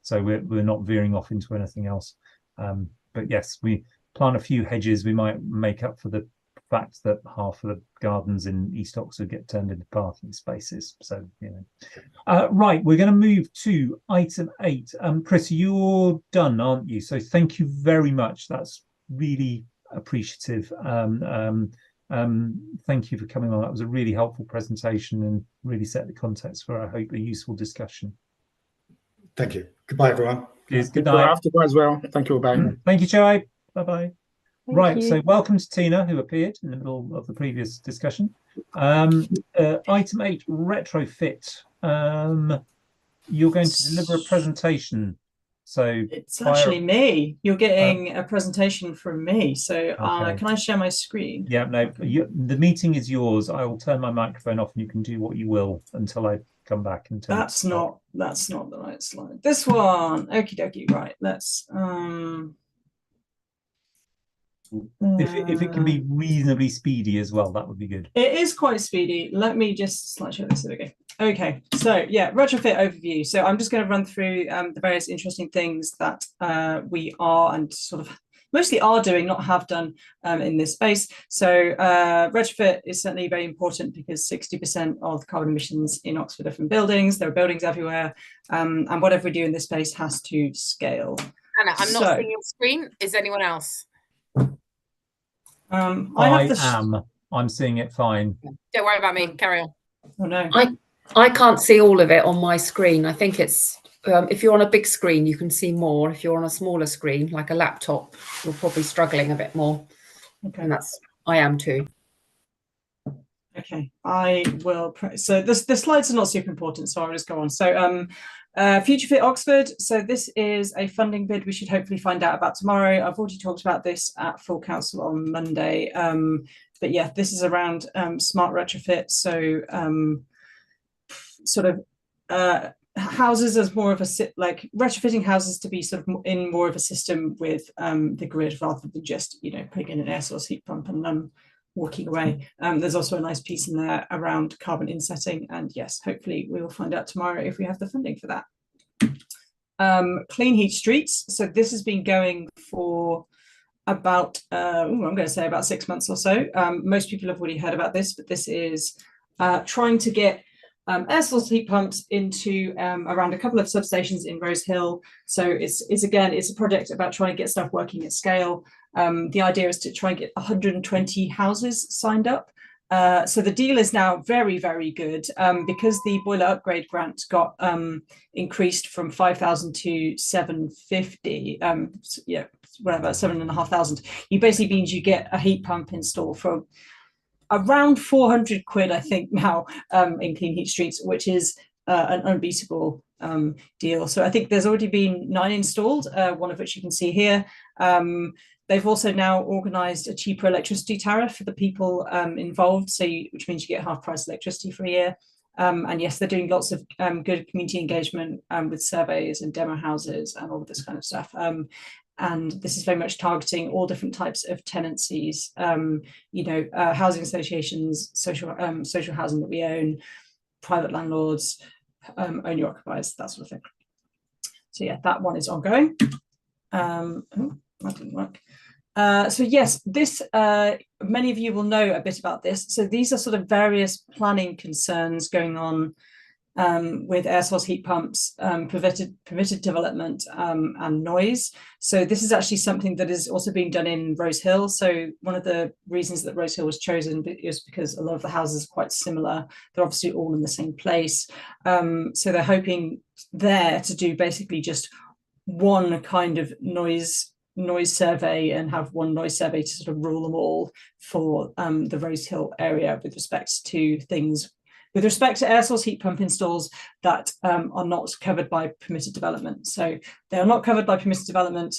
So we're not veering off into anything else. But yes, we plant a few hedges. We might make up for the fact that half of the gardens in East Oxford get turned into parking spaces. So, you know. Right, we're going to move to item 8. Chris, you're done, aren't you? So thank you very much. That's really appreciative. Thank you for coming on. That was a really helpful presentation and really set the context for, I hope, a useful discussion. Thank you. Goodbye, everyone. Cheers. Good night. After as well. Thank you. Bye. Thank you, Chai. Bye-bye. Right, you. so welcome to Tina, who appeared in the middle of the previous discussion. Item 8, retrofit. You're going to deliver a presentation. So It's fire- actually me. You're getting a presentation from me. So Okay. can I share my screen? Yeah, no, the meeting is yours. I will turn my microphone off and you can do what you will until I come back and turn it That's off. not the right slide. This one. Okie dokie. Right. Let's If it can be reasonably speedy as well, that would be good. It is quite speedy. Let me just slideshow this. There we go. Okay, so yeah, retrofit overview. So I'm just going to run through the various interesting things that we are and sort of mostly are doing, not have done in this space. So retrofit is certainly very important because 60% of the carbon emissions in Oxford are from buildings. There are buildings everywhere, and whatever we do in this space has to scale. Anna, I'm not seeing your screen. Is anyone else? I'm seeing it fine. Don't worry about me. Carry on. Oh no. I can't see all of it on my screen. I think it's if you're on a big screen, you can see more. If you're on a smaller screen, like a laptop, you're probably struggling a bit more. Okay. And I am too. Okay, I will. So the slides are not super important, so I'll just go on. So Future Fit Oxford. So this is a funding bid we should hopefully find out about tomorrow. I've already talked about this at full council on Monday. But yeah, this is around smart retrofit. So sort of houses as more of a like retrofitting houses to be sort of in more of a system with the grid rather than just, you know, putting in an air source heat pump and walking away. There's also a nice piece in there around carbon insetting, and yes, hopefully we will find out tomorrow if we have the funding for that. Clean heat streets. So this has been going for about I'm going to say about 6 months or so. Most people have already heard about this, but this is trying to get air source heat pumps into around a couple of substations in Rose Hill. So it's a project about trying to get stuff working at scale. The idea is to try and get 120 houses signed up. So the deal is now very, very good because the boiler upgrade grant got increased from 5,000 to 750. Yeah, whatever, 7,500. You basically means you get a heat pump installed for around 400 quid, I think now, in Clean Heat Streets, which is an unbeatable deal. So I think there's already been 9 installed, one of which you can see here. They've also now organised a cheaper electricity tariff for the people involved, which means you get half price electricity for a year. And yes, they're doing lots of good community engagement with surveys and demo houses and all of this kind of stuff. And this is very much targeting all different types of tenancies, you know, housing associations, social housing that we own, private landlords, owner occupiers, that sort of thing. So yeah, that one is ongoing. Oh, that didn't work. So yes, this many of you will know a bit about this. So these are sort of various planning concerns going on with air source heat pumps, permitted development, and noise. So this is actually something that is also being done in Rose Hill. So one of the reasons that Rose Hill was chosen is because a lot of the houses are quite similar. They're obviously all in the same place. So they're hoping there to do basically just one kind of noise survey and have one noise survey to sort of rule them all for the Rose Hill area with respect to things. With respect to air source heat pump installs that are not covered by permitted development. So they are not covered by permitted development,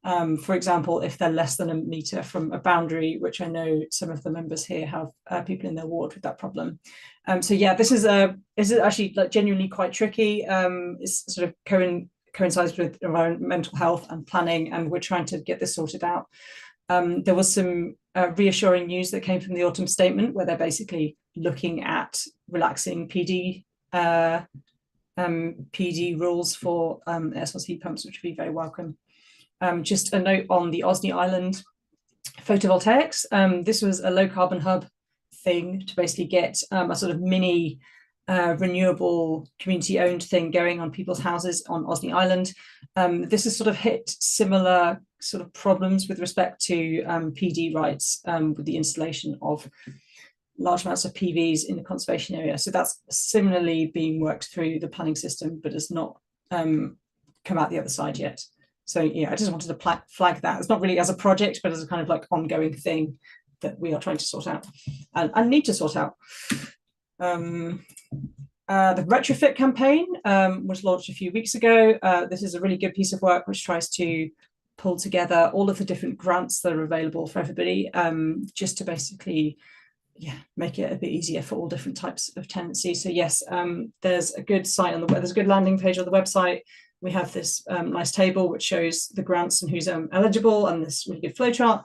for example, if they're less than a metre from a boundary, which I know some of the members here have people in their ward with that problem. So yeah, this is actually like genuinely quite tricky. It's sort of coincides with environmental health and planning, and we're trying to get this sorted out. There was some reassuring news that came from the autumn statement where they're basically looking at relaxing PD rules for air source heat pumps, which would be very welcome. Just a note on the Osney Island photovoltaics. This was a low carbon hub thing to basically get a sort of mini renewable community owned thing going on people's houses on Osney Island. This has sort of hit similar sort of problems with respect to PD rights with the installation of large amounts of PVs in the conservation area. So that's similarly being worked through the planning system, but has not come out the other side yet. So yeah, I just wanted to flag that. It's not really as a project, but as a kind of like ongoing thing that we are trying to sort out and need to sort out. The retrofit campaign was launched a few weeks ago. This is a really good piece of work which tries to pull together all of the different grants that are available for everybody, just to basically make it a bit easier for all different types of tenancy. So yes, there's a good site on the there's a good landing page on the website. We have this nice table which shows the grants and who's eligible, and this really good flowchart.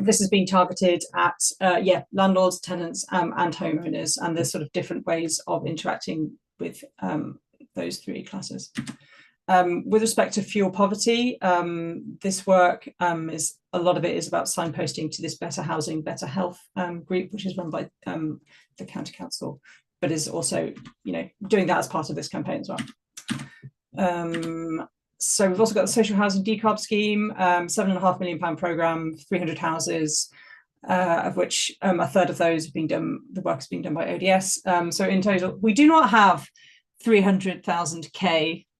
This has been targeted at landlords, tenants, and homeowners, and there's sort of different ways of interacting with those three classes. With respect to fuel poverty, this work is a lot of it is about signposting to this Better Housing, Better Health group, which is run by the County Council, but is also, doing that as part of this campaign as well. So we've also got the social housing decarb scheme, £7.5 million programme, 300 houses, of which a third of those have been done. The work is being done by ODS. So in total, we do not have 300,000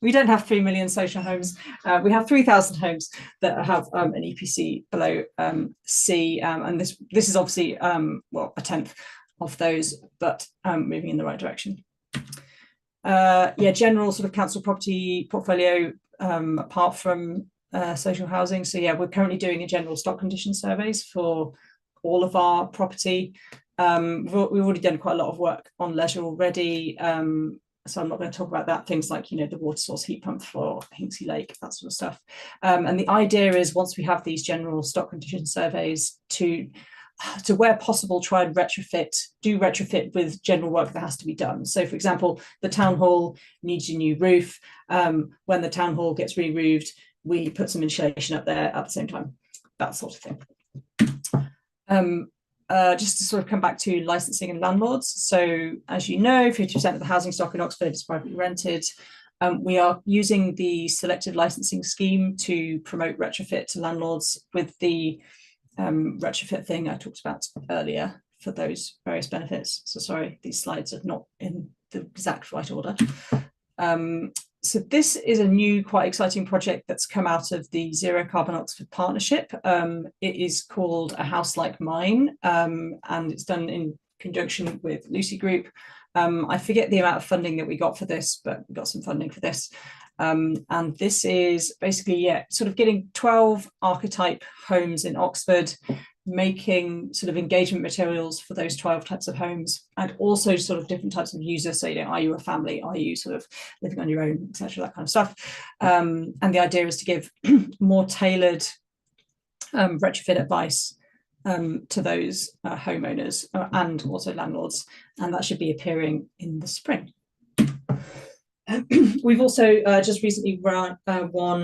We don't have 3 million social homes. We have 3,000 homes that have an EPC below C, and this is obviously a tenth of those, but moving in the right direction. General sort of council property portfolio apart from social housing. So we're currently doing a general stock condition surveys for all of our property. We've already done quite a lot of work on leisure already. So I'm not going to talk about that. Things like, the water source heat pump for Hinksey Lake, that sort of stuff. And the idea is, once we have these general stock condition surveys, to where possible, try and do retrofit with general work that has to be done. So for example, the town hall needs a new roof. When the town hall gets re-roofed, we put some insulation up there at the same time, that sort of thing. Just to sort of come back to licensing and landlords. So as you know, 50% of the housing stock in Oxford is privately rented. We are using the selective licensing scheme to promote retrofit to landlords with the retrofit thing I talked about earlier for those various benefits. So sorry, these slides are not in the exact right order. So this is a new, quite exciting project that's come out of the Zero Carbon Oxford Partnership. It is called A House Like Mine, and it's done in conjunction with Lucy Group. I forget the amount of funding that we got for this, but we got some funding for this. And this is basically, sort of getting 12 archetype homes in Oxford, making sort of engagement materials for those 12 types of homes, and also sort of different types of users. So, are you a family? Are you sort of living on your own, etc., that kind of stuff. And the idea is to give more tailored retrofit advice to those homeowners and also landlords, and that should be appearing in the spring. We've also just recently won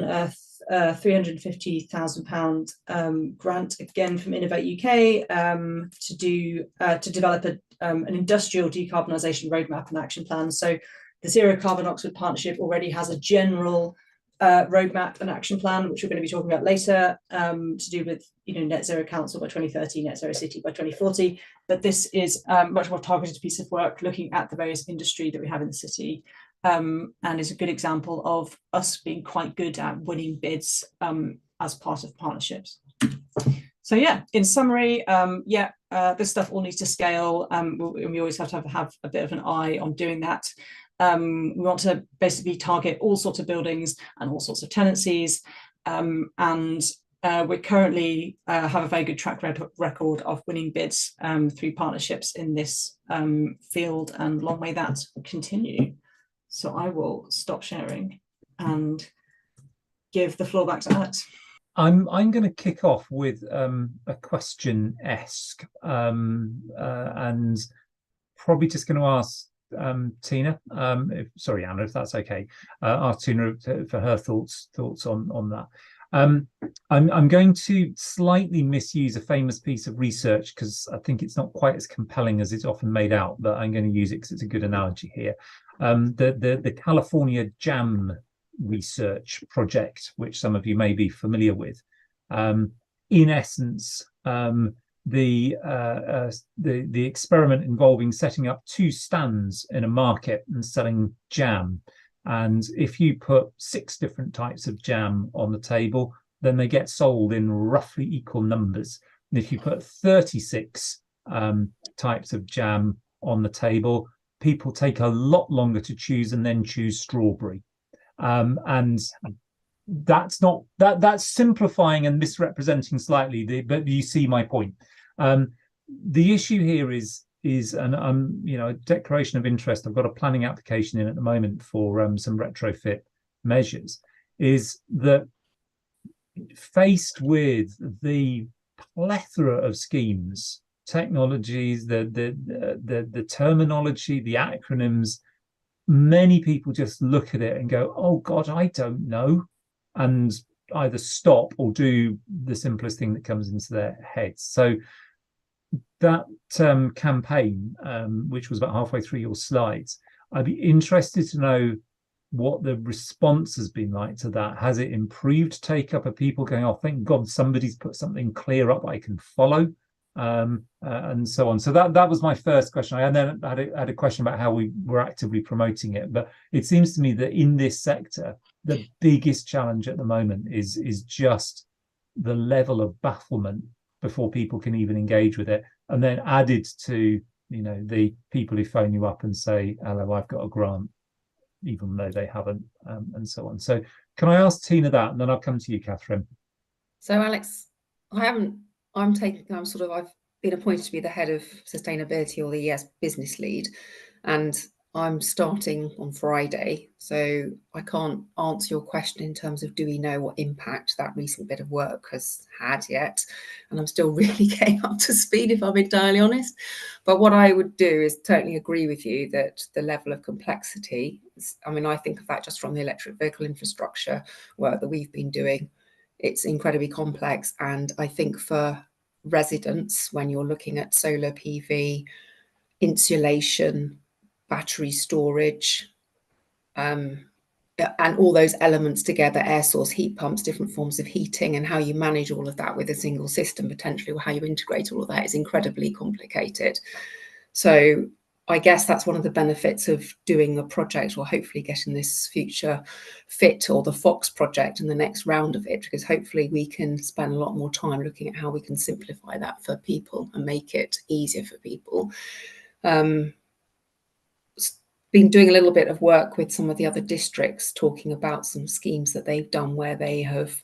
a £350,000 grant, again from Innovate UK, to develop an industrial decarbonisation roadmap and action plan. So the Zero Carbon Oxford Partnership already has a general roadmap and action plan, which we're going to be talking about later, to do with net zero council by 2030, net zero city by 2040. But this is much more targeted piece of work looking at the various industry that we have in the city. And is a good example of us being quite good at winning bids as part of partnerships. So in summary, this stuff all needs to scale. We always have to have a bit of an eye on doing that. We want to basically target all sorts of buildings and all sorts of tenancies, and we currently have a very good track record of winning bids through partnerships in this field, and long may that continue. So I will stop sharing and give the floor back to Alex. I'm going to kick off with a question-esque, and probably just going to ask Tina, Anna, if that's okay. Ask Tina for her thoughts on that. I'm going to slightly misuse a famous piece of research because I think it's not quite as compelling as it's often made out, but I'm going to use it because it's a good analogy here. The California Jam research project, which some of you may be familiar with. In essence, the experiment involving setting up 2 stands in a market and selling jam. And if you put 6 different types of jam on the table, then they get sold in roughly equal numbers. And if you put 36 types of jam on the table, people take a lot longer to choose and then choose strawberry. And that's not that's simplifying and misrepresenting slightly, but you see my point. The issue here is and a declaration of interest. I've got a planning application in at the moment for some retrofit measures. Is that faced with the plethora of schemes, technologies, the terminology, the acronyms, many people just look at it and go, "Oh God, I don't know," and either stop or do the simplest thing that comes into their heads. So that campaign, which was about halfway through your slides, I'd be interested to know what the response has been like to that. Has it improved take up? Of people going, "Oh, thank God somebody's put something clear up I can follow," and so on. So that was my first question. I then had a question about how we were actively promoting it. But it seems to me that in this sector, the biggest challenge at the moment is just the level of bafflement before people can even engage with it. And then added to, the people who phone you up and say, "Hello, I've got a grant," even though they haven't, and so on. So can I ask Tina that, and then I'll come to you, Catherine? So Alex, I've been appointed to be the head of sustainability, or the ES business lead, and I'm starting on Friday. So I can't answer your question in terms of do we know what impact that recent bit of work has had yet. And I'm still really getting up to speed, if I'm entirely honest. But what I would do is totally agree with you that the level of complexity, I think of that just from the electric vehicle infrastructure work that we've been doing. It's incredibly complex. And I think for residents, when you're looking at solar PV, insulation, battery storage, and all those elements together, air source heat pumps, different forms of heating, and how you manage all of that with a single system potentially, or how you integrate all of that, is incredibly complicated. So I guess that's one of the benefits of doing a project, or hopefully getting this Future Fit or the FOX project in the next round of it, because hopefully we can spend a lot more time looking at how we can simplify that for people and make it easier for people. Been doing a little bit of work with some of the other districts, talking about some schemes that they've done where they have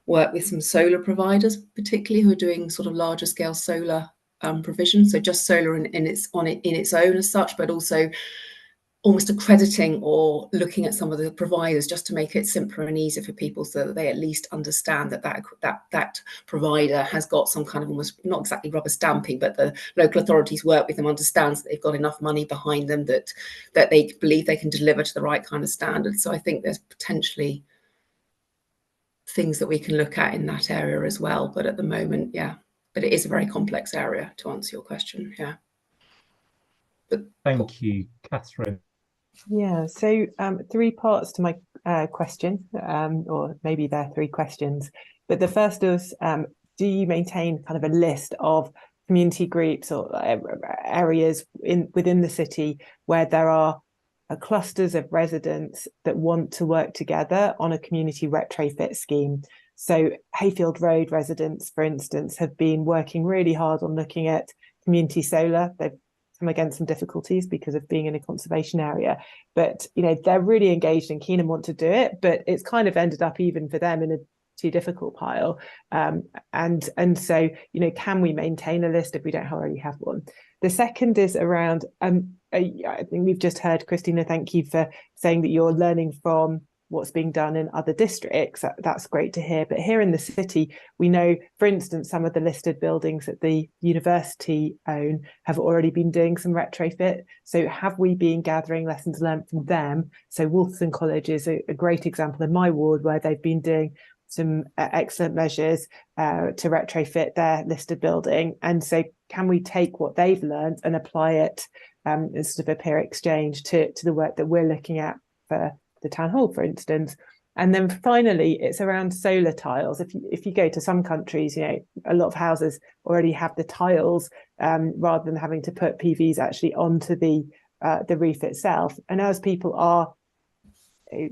worked with some solar providers, particularly who are doing sort of larger scale solar provision. So just solar in its own as such, but also almost accrediting or looking at some of the providers just to make it simpler and easier for people, so that they at least understand that provider has got some kind of, almost not exactly rubber stamping, but the local authorities work with them, understands that they've got enough money behind them that they believe they can deliver to the right kind of standards. So I think there's potentially things that we can look at in that area as well. But at the moment, yeah, but it is a very complex area, to answer your question. Yeah. But thank you, Catherine. Yeah, so 3 parts to my question, or maybe they're 3 questions. But the first is, do you maintain kind of a list of community groups or areas within the city where there are clusters of residents that want to work together on a community retrofit scheme? So Hayfield Road residents, for instance, have been working really hard on looking at community solar. They've come against some difficulties because of being in a conservation area, but they're really engaged and keen and want to do it, but it's kind of ended up even for them in a too difficult pile, and so can we maintain a list if we don't already have one? The second is around I think we've just heard, Christina, thank you for saying that you're learning from what's being done in other districts. That's great to hear. But here in the city, we know, for instance, some of the listed buildings that the university own have already been doing some retrofit. So have we been gathering lessons learned from them? So Wolfson College is a great example in my ward, where they've been doing some excellent measures to retrofit their listed building. And so can we take what they've learned and apply it as sort of a peer exchange to the work that we're looking at for the town hall, for instance? And then finally, it's around solar tiles. If you go to some countries, a lot of houses already have the tiles rather than having to put PVs actually onto the roof itself. And as people are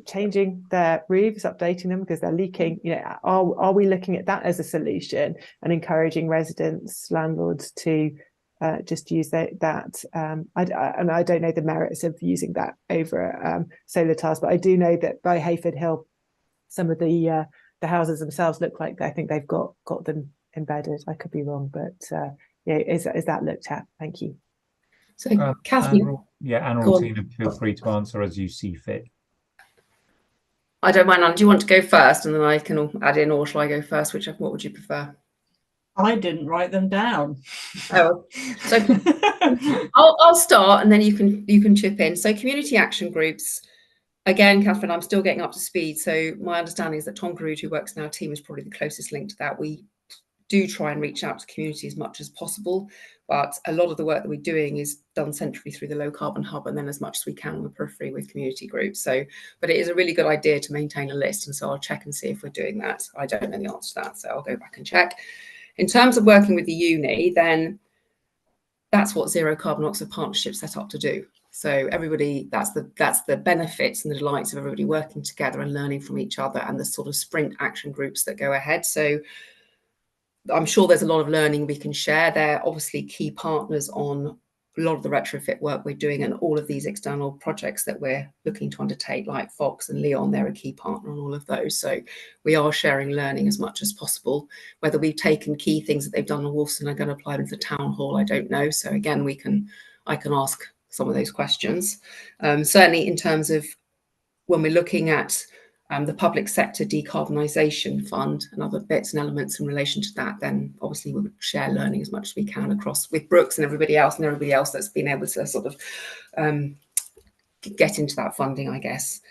changing their roofs, updating them because they're leaking. You know, are we looking at that as a solution and encouraging residents, landlords to just use that? I don't know the merits of using that over solar tiles, but I do know that by Hayford Hill, some of the houses themselves look like I think they've got them embedded. I could be wrong, but yeah, is that looked at? Thank you. So, Catherine, Anna or Tina, feel free to answer as you see fit. I don't mind. Anna, do you want to go first, and then I can add in, or shall I go first? What would you prefer? I didn't write them down. Oh, so I'll start, and then you can chip in. So, community action groups. Again, Catherine, I'm still getting up to speed. So my understanding is that Tom Carude, who works in our team, is probably the closest link to that. We do try and reach out to the community as much as possible, but a lot of the work that we're doing is done centrally through the Low Carbon Hub, and then as much as we can on the periphery with community groups. So, but it is a really good idea to maintain a list, and so I'll check and see if we're doing that. I don't know the answer to that, so I'll go back and check. In terms of working with the uni, then that's what Zero Carbon Oxford Partnership set up to do. So everybody, that's the benefits and the delights of everybody working together and learning from each other, and the sort of sprint action groups that go ahead. So I'm sure there's a lot of learning we can share. They're obviously key partners on a lot of the retrofit work we're doing, and all of these external projects that we're looking to undertake, like Fox and Leon, they're a key partner on all of those. So we are sharing learning as much as possible. Whether we've taken key things that they've done in Wolfson and are going to apply them to the town hall, I don't know. So again, I can ask some of those questions. Certainly in terms of when we're looking at the public sector decarbonisation fund and other bits and elements in relation to that, then obviously we would share learning as much as we can across with Brooks and everybody else that's been able to sort of get into that funding, I guess.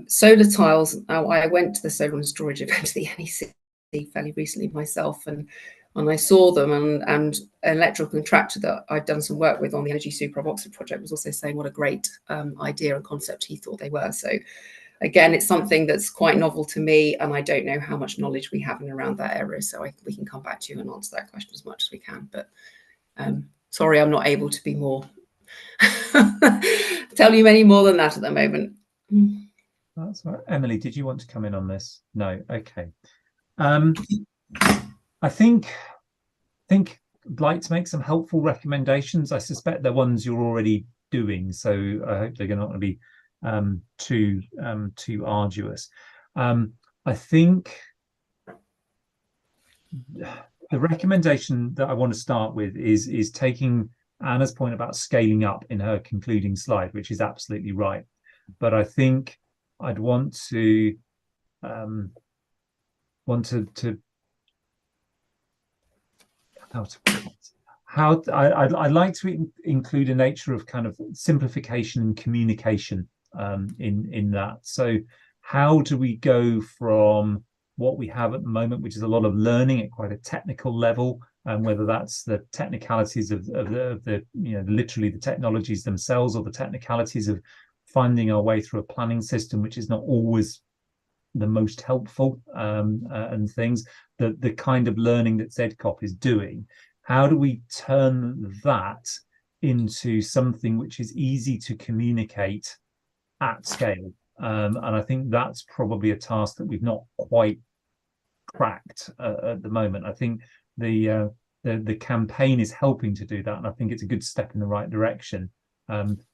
Solar tiles, I went to the solar and storage event at the NEC fairly recently myself, and I saw them, and an electrical contractor that I'd done some work with on the Energy Super of Oxford project was also saying what a great idea and concept he thought they were. So again, it's something that's quite novel to me, and I don't know how much knowledge we have in around that area. So we can come back to you and answer that question as much as we can. But sorry, I'm not able to be more, tell you any more than that at the moment. That's all right. Emily, did you want to come in on this? No. Okay. I think I'd like to make some helpful recommendations. I suspect they're ones you're already doing, so I hope they're not going to be too arduous. I think the recommendation that I want to start with is taking Anna's point about scaling up in her concluding slide, which is absolutely right. But I think I'd want to I'd like to include a nature of kind of simplification and communication in that. So how do we go from what we have at the moment, which is a lot of learning at quite a technical level, and whether that's the technicalities of the literally the technologies themselves, or the technicalities of finding our way through a planning system, which is not always the most helpful, and things, the kind of learning that ZCOP is doing. How do we turn that into something which is easy to communicate at scale? And I think that's probably a task that we've not quite cracked at the moment. I think the campaign is helping to do that, and I think it's a good step in the right direction.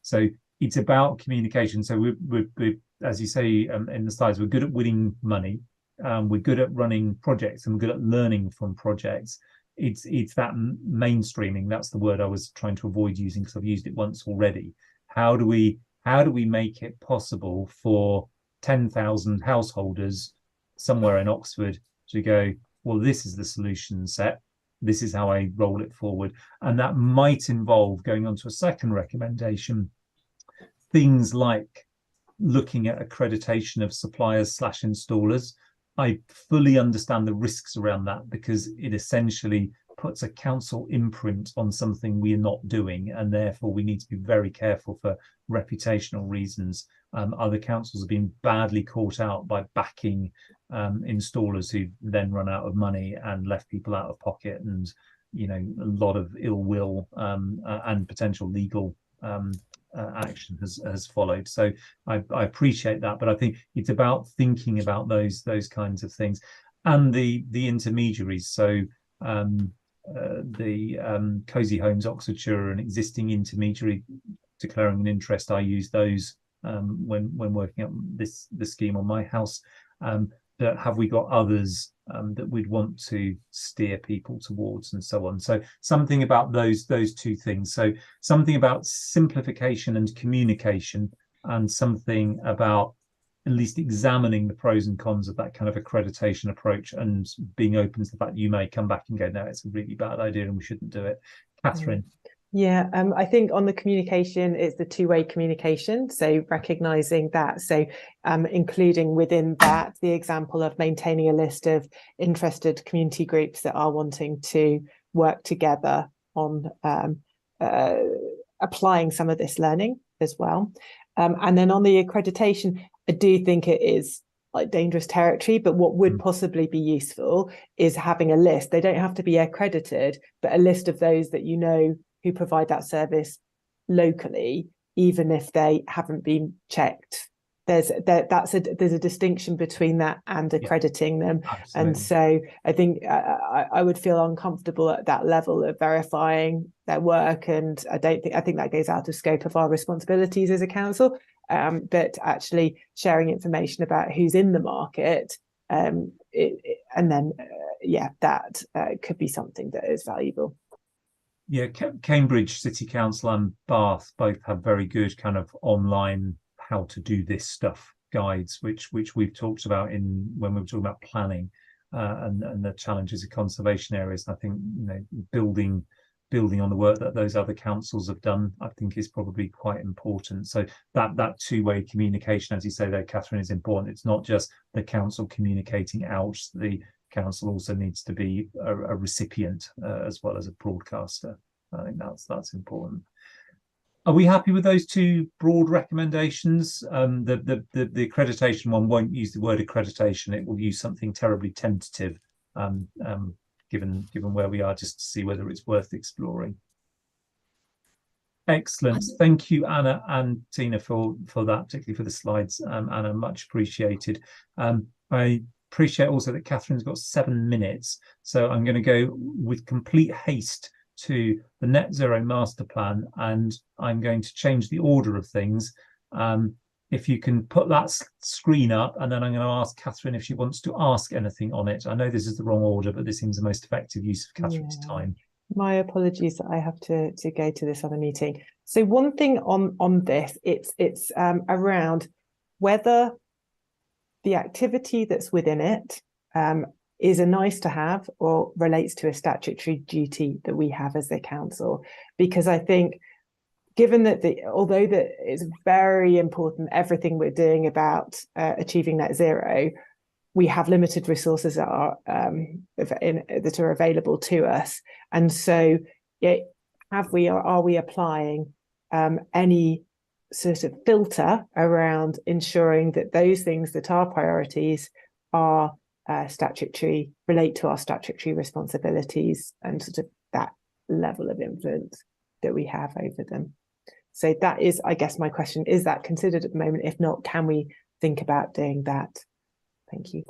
So it's about communication. So we're as you say in the slides, we're good at winning money, we're good at running projects, and we're good at learning from projects. It's that mainstreaming, that's the word I was trying to avoid using because I've used it once already. How do we make it possible for 10,000 householders somewhere in Oxford to go, well, this is the solution set, this is how I roll it forward? And that might involve, going on to a second recommendation, things like looking at accreditation of suppliers / installers. I fully understand the risks around that, because it essentially puts a council imprint on something we are not doing, and therefore we need to be very careful for reputational reasons. Other councils have been badly caught out by backing installers who then run out of money and left people out of pocket, and a lot of ill will and potential legal action has followed. So I appreciate that, but I think it's about thinking about those kinds of things, and the intermediaries. So the Cozy Homes Oxfordshire, an existing intermediary declaring an interest. I use those when working up the scheme on my house. But have we got others that we'd want to steer people towards, and so on? So something about those two things. So something about simplification and communication, and something about at least examining the pros and cons of that kind of accreditation approach, and being open to the fact that you may come back and go, no, it's a really bad idea and we shouldn't do it. Catherine. Yeah, I think on the communication, it's the two-way communication. So recognizing that, so including within that the example of maintaining a list of interested community groups that are wanting to work together on applying some of this learning as well. And then on the accreditation, I do think it is like dangerous territory, but what would possibly be useful is having a list. They don't have to be accredited, but a list of those that you know who provide that service locally, even if they haven't been checked. There's a distinction between that and accrediting them. Absolutely. And so I think I would feel uncomfortable at that level of verifying their work, and I think that goes out of scope of our responsibilities as a council. But actually sharing information about who's in the market, that could be something that is valuable. Yeah, Cambridge City Council and Bath both have very good kind of online how to do this stuff guides, which we've talked about when we were talking about planning and the challenges of conservation areas. I think, you know, building on the work that those other councils have done, I think is probably quite important. So that two-way communication, as you say there, Catherine, is important. It's not just the council communicating out. The council also needs to be a recipient as well as a broadcaster. I think that's important. Are we happy with those two broad recommendations? The accreditation one won't use the word accreditation. It will use something terribly tentative, given where we are, just to see whether it's worth exploring. Excellent. Thank you, Anna and Tina, for that, particularly for the slides. Anna, much appreciated. I appreciate also that Catherine's got 7 minutes, so I'm going to go with complete haste to the Net Zero Master Plan, and I'm going to change the order of things. If you can put that screen up, and then I'm going to ask Catherine if she wants to ask anything on it. I know this is the wrong order, but this seems the most effective use of Catherine's time. My apologies that I have to go to this other meeting. So one thing on this, it's around whether the activity that's within it is a nice to have or relates to a statutory duty that we have as the council. Because I think, given that although that it's very important, everything we're doing about achieving net zero, we have limited resources that are available to us. And so are we applying any sort of filter around ensuring that those things that are priorities are statutory, relate to our statutory responsibilities, and sort of that level of influence that we have over them. So that is, I guess, my question. Is that considered at the moment? If not, can we think about doing that? Thank you.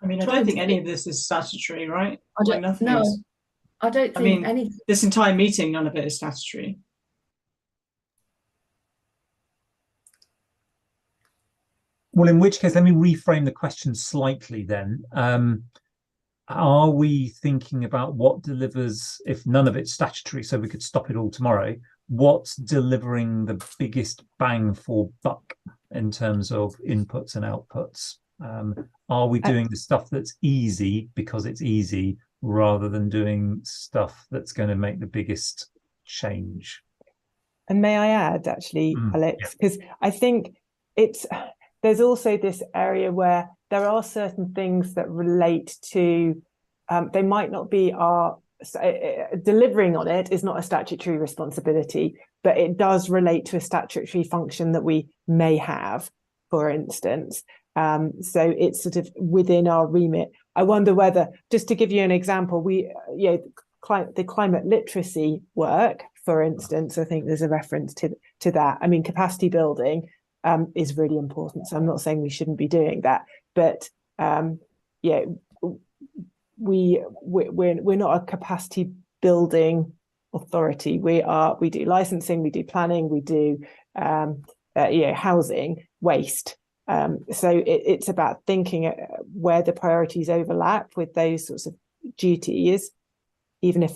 I mean, I don't think any of this is statutory, right? I don't think any. This entire meeting, none of it is statutory. Well, in which case, let me reframe the question slightly then. Are we thinking about what delivers, if none of it's statutory, so we could stop it all tomorrow, what's delivering the biggest bang for buck in terms of inputs and outputs? Are we doing the stuff that's easy because it's easy, rather than doing stuff that's going to make the biggest change? And may I add, actually, Alex, because I think there's also this area where there are certain things that relate to, they might not be delivering on it is not a statutory responsibility, but it does relate to a statutory function that we may have, for instance. So it's sort of within our remit. I wonder whether, just to give you an example, the climate literacy work, for instance. I think there's a reference to that. I mean, capacity building is really important. So I'm not saying we shouldn't be doing that, but yeah, we're not a capacity building authority. We do licensing, we do planning, we do housing, waste. So it's about thinking where the priorities overlap with those sorts of duties, even if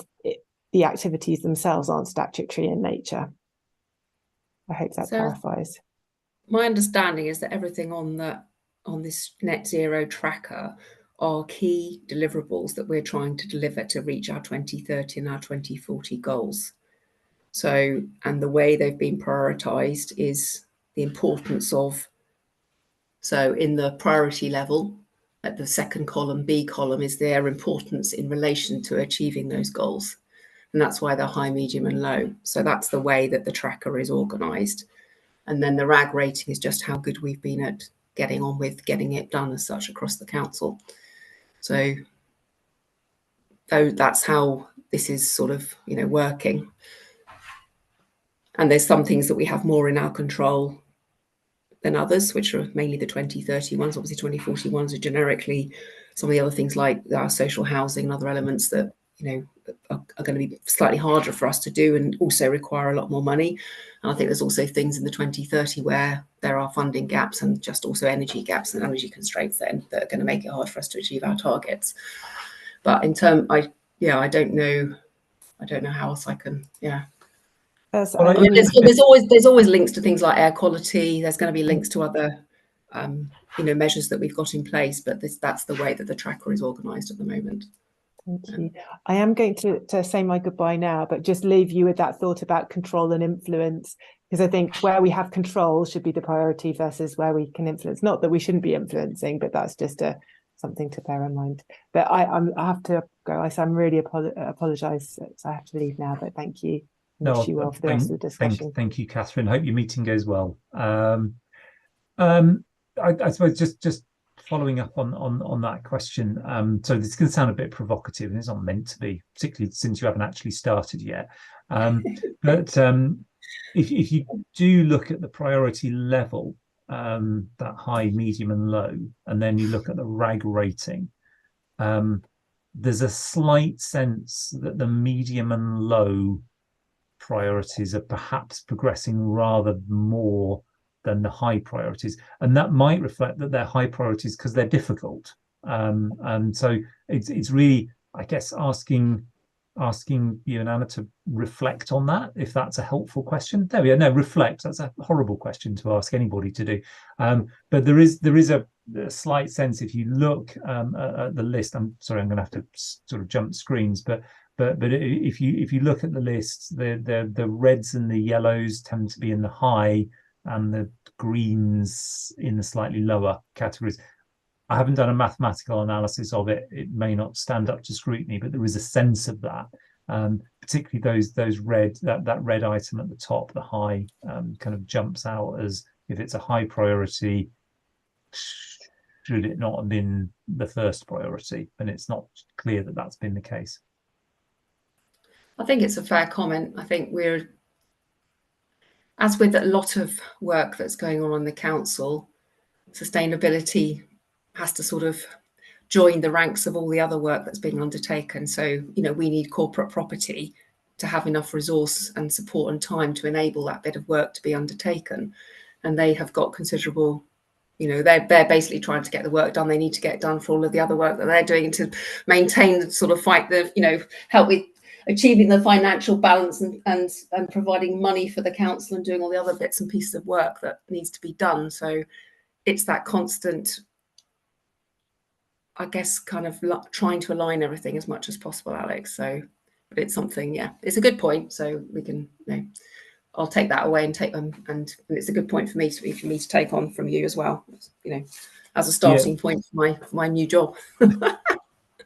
the activities themselves aren't statutory in nature. I hope that clarifies. My understanding is that everything on this net zero tracker are key deliverables that we're trying to deliver to reach our 2030 and our 2040 goals. So, and the way they've been prioritised is the importance of, so in the priority level, at the second column, B column, is their importance in relation to achieving those goals. And that's why they're high, medium and low. So that's the way that the tracker is organised. And then the RAG rating is just how good we've been at getting on with getting it done as such across the council. So that's how this is sort of, working. And there's some things that we have more in our control than others, which are mainly the 2030 ones. Obviously 2040 ones are generically some of the other things like our social housing and other elements that, are going to be slightly harder for us to do and also require a lot more money. And I think there's also things in the 2030 where there are funding gaps and just also energy gaps and energy constraints that are going to make it hard for us to achieve our targets. But in terms, I don't know how else I can, There's always links to things like air quality. There's going to be links to other, measures that we've got in place. But that's the way that the tracker is organised at the moment. Thank you. I am going to say my goodbye now, but just leave you with that thought about control and influence, because I think where we have control should be the priority versus where we can influence. Not that we shouldn't be influencing, but that's just something to bear in mind. But I have to go. I'm really apologise. I have to leave now, but thank you. Wish you well for the rest of the discussion. Thank you, Catherine. Hope your meeting goes well. I suppose just following up on that question. So this can sound a bit provocative, and it's not meant to be, particularly since you haven't actually started yet. But if you do look at the priority level, that high, medium, and low, and then you look at the RAG rating, there's a slight sense that the medium and low priorities are perhaps progressing rather more than the high priorities, and that might reflect that they're high priorities because they're difficult. And so it's really, I guess, asking you and Anna to reflect on that, if that's a helpful question. There we go. No, reflect. That's a horrible question to ask anybody to do. But there is a slight sense, if you look at the list. I'm sorry, I'm going to have to sort of jump screens, but if you look at the list, the reds and the yellows tend to be in the high, and the greens in the slightly lower categories. I haven't done a mathematical analysis of it. It may not stand up to scrutiny, but there is a sense of that. Particularly those red, that red item at the top, the high, kind of jumps out as if it's a high priority. Should it not have been the first priority? And it's not clear that that's been the case. I think it's a fair comment. I think as with a lot of work that's going on in the council, sustainability has to sort of join the ranks of all the other work that's being undertaken. So, we need corporate property to have enough resource and support and time to enable that bit of work to be undertaken. And they have got considerable, they're basically trying to get the work done. They need to get done for all of the other work that they're doing to maintain, sort of fight the, help with achieving the financial balance and providing money for the council and doing all the other bits and pieces of work that needs to be done. So it's that constant, I guess, kind of trying to align everything as much as possible, Alex. So, but it's something, it's a good point. So we can, I'll take that away and take them, and it's a good point for me to take on from you as well, as a starting point for my new job.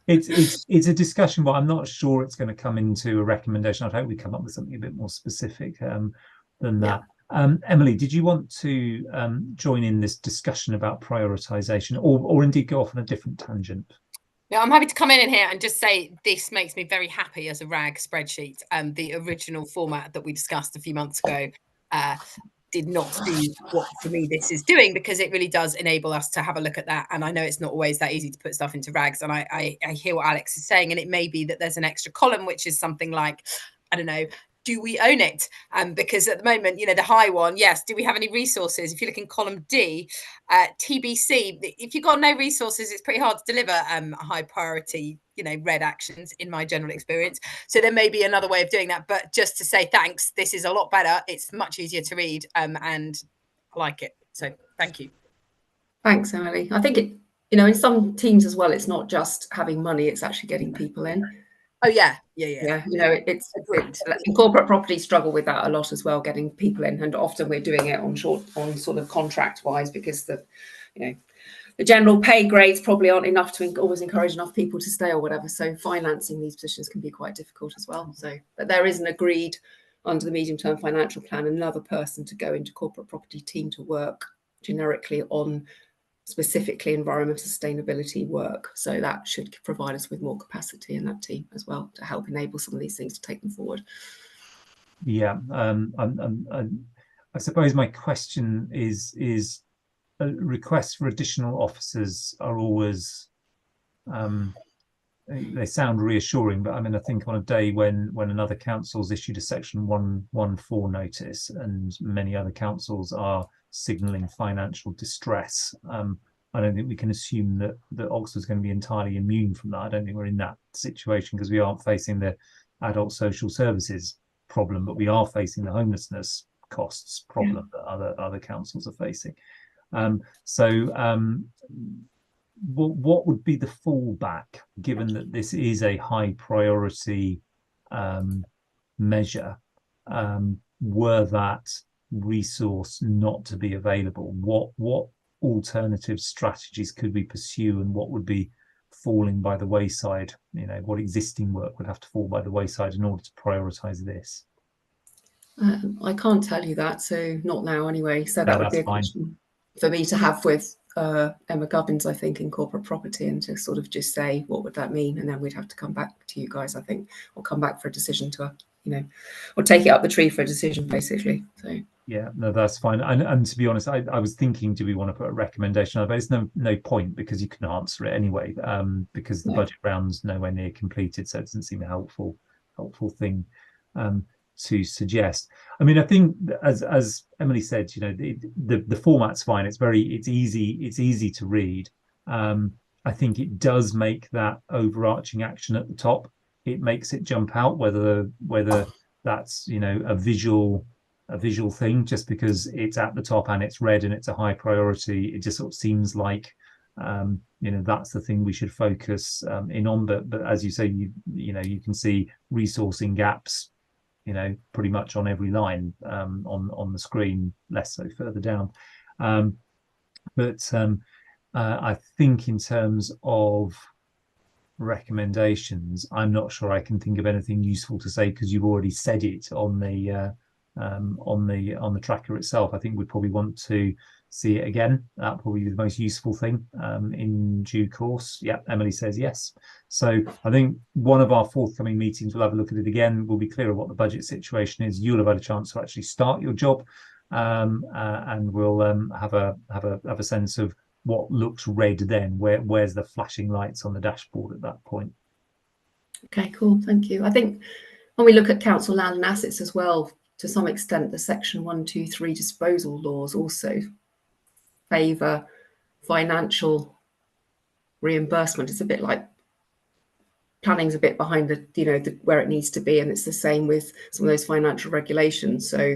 It's a discussion, but I'm not sure it's going to come into a recommendation. I'd hope we come up with something a bit more specific than that. Emily, did you want to join in this discussion about prioritisation, or indeed go off on a different tangent? Yeah, I'm happy to come in here and just say this makes me very happy as a RAG spreadsheet. The original format that we discussed a few months ago did not do what, for me, this is doing, because it really does enable us to have a look at that. And I know it's not always that easy to put stuff into RAGs. And I hear what Alex is saying. And it may be that there's an extra column, which is something like, I don't know, do we own it? Because at the moment, you know, the high one, yes. Do we have any resources? If you look in column D, TBC, if you've got no resources, it's pretty hard to deliver high priority, you know, red actions, in my general experience. So there may be another way of doing that. But just to say thanks, this is a lot better. It's much easier to read, and I like it. So thank you. Thanks, Emily. I think it, you know, in some teams as well, it's not just having money, it's actually getting people in. Oh yeah. You know, it's corporate property struggle with that a lot as well, getting people in, and often we're doing it on sort of contract wise, because the, you know, the general pay grades probably aren't enough to always encourage enough people to stay or whatever. So financing these positions can be quite difficult as well. So, but there is an agreed under the medium-term financial plan another person to go into corporate property team to work generically on specifically environmental sustainability work. So that should provide us with more capacity in that team as well to help enable some of these things to take them forward. Yeah, I suppose my question is requests for additional officers are always they sound reassuring, but I mean, I think on a day when another council's issued a section 114 notice and many other councils are signalling financial distress, I don't think we can assume that Oxford's going to be entirely immune from that. I don't think we're in that situation, because we aren't facing the adult social services problem, but we are facing the homelessness costs problem that other councils are facing. What would be the fallback, given that this is a high priority measure, were that resource not to be available? What alternative strategies could we pursue, and what would be falling by the wayside? You know, what existing work would have to fall by the wayside in order to prioritize this? I can't tell you that, so not now anyway. So that No, would be a fine. question for me to have with Emma Gubbins, I think, in corporate property, and to sort of just say what would that mean, and then we'd have to come back to you guys, I think, or come back for a decision to, you know, or take it up the tree for a decision, basically. So yeah, no, that's fine. And to be honest, I was thinking, do we want to put a recommendation on it? But it's no point, because you can answer it anyway, because the budget round's nowhere near completed, so it doesn't seem a helpful thing to suggest. I mean, I think as Emily said, you know, the format's fine. It's easy to read. I think it does make that overarching action at the top. It makes it jump out, whether that's, you know, a visual thing, just because it's at the top and it's red and it's a high priority. It just sort of seems like you know, that's the thing we should focus in on. But as you say, you know, you can see resourcing gaps, you know, pretty much on every line on the screen, less so further down. I think in terms of recommendations, I'm not sure I can think of anything useful to say, because you've already said it on the tracker itself. I think we'd probably want to see it again. That probably be the most useful thing in due course. Yeah, Emily says yes. So I think one of our forthcoming meetings, we'll have a look at it again. We'll be clear of what the budget situation is. You'll have had a chance to actually start your job, and we'll have a sense of what looks red then. Where's the flashing lights on the dashboard at that point? okay, cool, thank you. I think when we look at council land and assets as well, to some extent, the section 123 disposal laws also favour financial reimbursement. It's a bit like planning's a bit behind the, you know, where it needs to be, and it's the same with some of those financial regulations. So,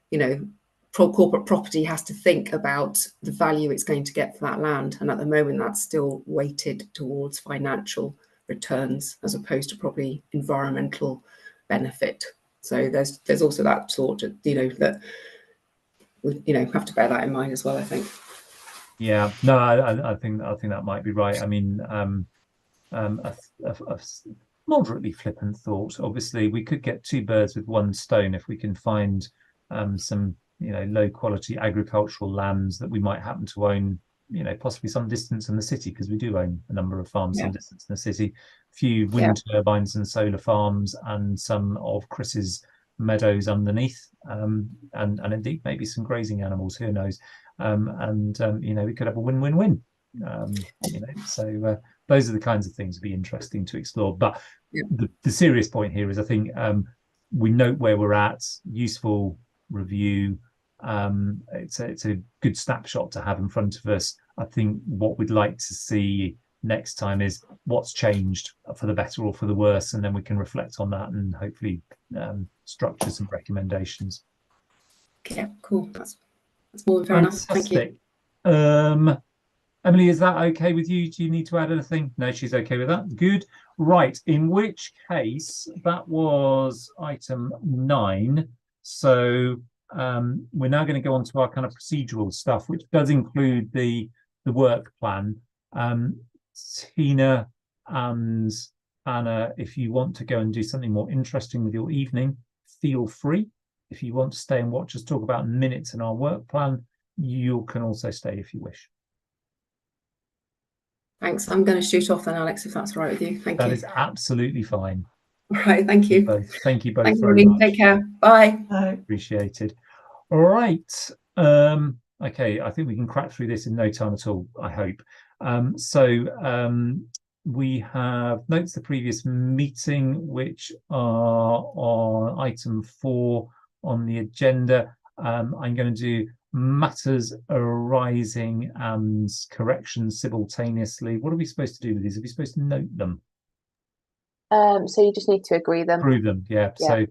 you know, corporate property has to think about the value it's going to get for that land, and at the moment that's still weighted towards financial returns as opposed to probably environmental benefit. So there's also that sort of, you know, that we, you know, have to bear that in mind as well, I think. Yeah, no, I think that might be right. I mean, a moderately flippant thought. Obviously, we could get two birds with one stone if we can find some, you know, low quality agricultural lands that we might happen to own you know, possibly some distance in the city, because we do own a number of farms Yeah. some distance in the city, a few wind turbines and solar farms, and some of Chris's meadows underneath, and indeed maybe some grazing animals, who knows. You know, we could have a win-win-win. You know, so those are the kinds of things that'd be interesting to explore. But the serious point here is, I think, we note where we're at, useful review. It's a good snapshot to have in front of us. I think what we'd like to see next time is what's changed for the better or for the worse, and then we can reflect on that and hopefully structure some recommendations. Yeah, cool. That's more than fair enough. Thank you. Emily, is that okay with you? Do you need to add anything? No, she's okay with that. Good. Right. In which case, that was item 9. So we're now going to go on to our kind of procedural stuff, which does include the work plan. Tina and Anna, if you want to go and do something more interesting with your evening, feel free. If you want to stay and watch us talk about minutes in our work plan, you can also stay if you wish. Thanks. I'm going to shoot off then, Alex, if that's all right with you. Thank you. That is absolutely fine. All right. Thank you. Thank you both Thanks, very much. Take care. Bye. Bye. Appreciated. All right. Okay, I think we can crack through this in no time at all, I hope. We have notes the previous meeting, which are on item 4 on the agenda. I'm going to do matters arising and corrections simultaneously. What are we supposed to do with these? Are we supposed to note them? So you just need to agree them. Approve them, yeah. So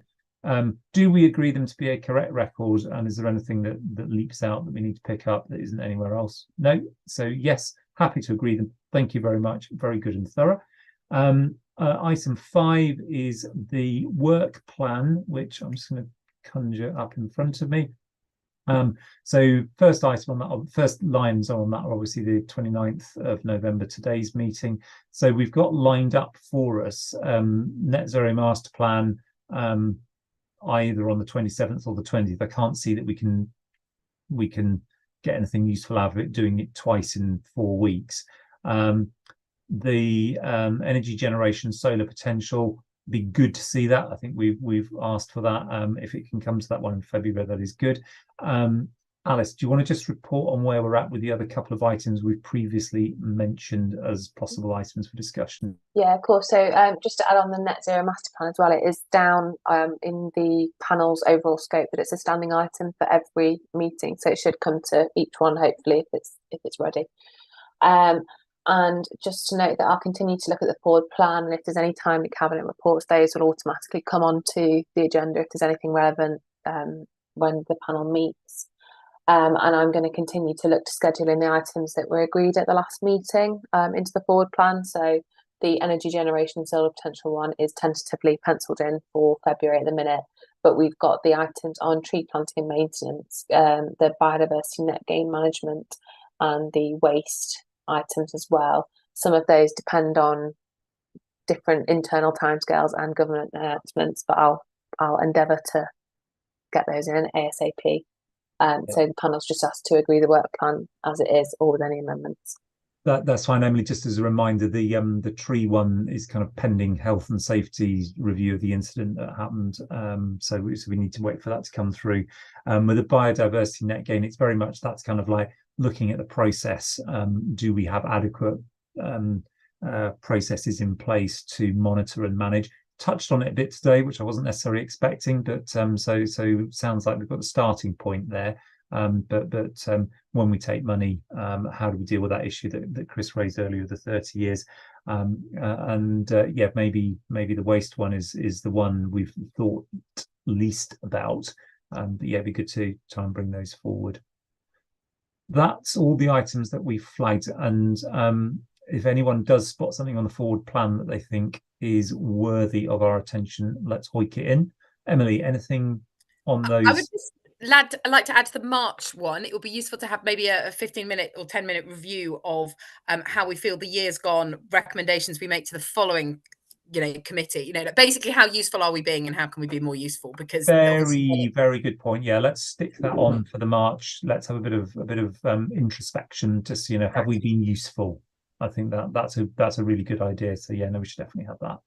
do we agree them to be a correct record, and is there anything that leaps out that we need to pick up that isn't anywhere else? No. So yes, happy to agree them. Thank you very much. Very good and thorough. Item 5 is the work plan, which I'm just going to conjure up in front of me. So first item on that, first lines on that are obviously the 29th of November, today's meeting. So we've got lined up for us net zero master plan, either on the 27th or the 20th. I can't see that we can get anything useful out of it doing it twice in 4 weeks. The energy generation solar potential, be good to see that. I think we've asked for that. If it can come to that one in February, that is good. Alice, do you want to just report on where we're at with the other couple of items we've previously mentioned as possible items for discussion? Yeah, of course. So just to add on the net zero master plan as well, it is down in the panel's overall scope, but it's a standing item for every meeting, so it should come to each one hopefully if it's ready. And just to note that I'll continue to look at the forward plan, and if there's any timely cabinet reports, those will automatically come onto the agenda if there's anything relevant when the panel meets. And I'm going to continue to look to schedule in the items that were agreed at the last meeting into the forward plan. So the energy generation solar potential one is tentatively penciled in for February at the minute, but we've got the items on tree planting and maintenance, the biodiversity net gain management, and the waste items as well. Some of those depend on different internal timescales and government announcements, but I'll endeavour to get those in ASAP. So the panel's just asked to agree the work plan as it is, or with any amendments. That's fine, Emily. Just as a reminder, the tree one is kind of pending health and safety review of the incident that happened. So we need to wait for that to come through. With the biodiversity net gain, it's very much that's kind of like looking at the process. Do we have adequate processes in place to monitor and manage? Touched on it a bit today, which I wasn't necessarily expecting, but so sounds like we've got a starting point there. But when we take money, how do we deal with that issue that Chris raised earlier, the 30 years? Yeah, maybe the waste one is the one we've thought least about. But yeah, it'd be good to try and bring those forward. That's all the items that we flagged. And if anyone does spot something on the forward plan that they think is worthy of our attention, let's hoik it in. Emily, anything on those? I would just like to add to the March one. It would be useful to have maybe a 15-minute or 10-minute review of how we feel the year's gone, recommendations we make to the following committee, basically how useful are we being and how can we be more useful? Because very good point. Yeah, let's stick that on for the March. Let's have a bit of introspection to see, have we been useful? I think that's a really good idea. So yeah, no, we should definitely have that.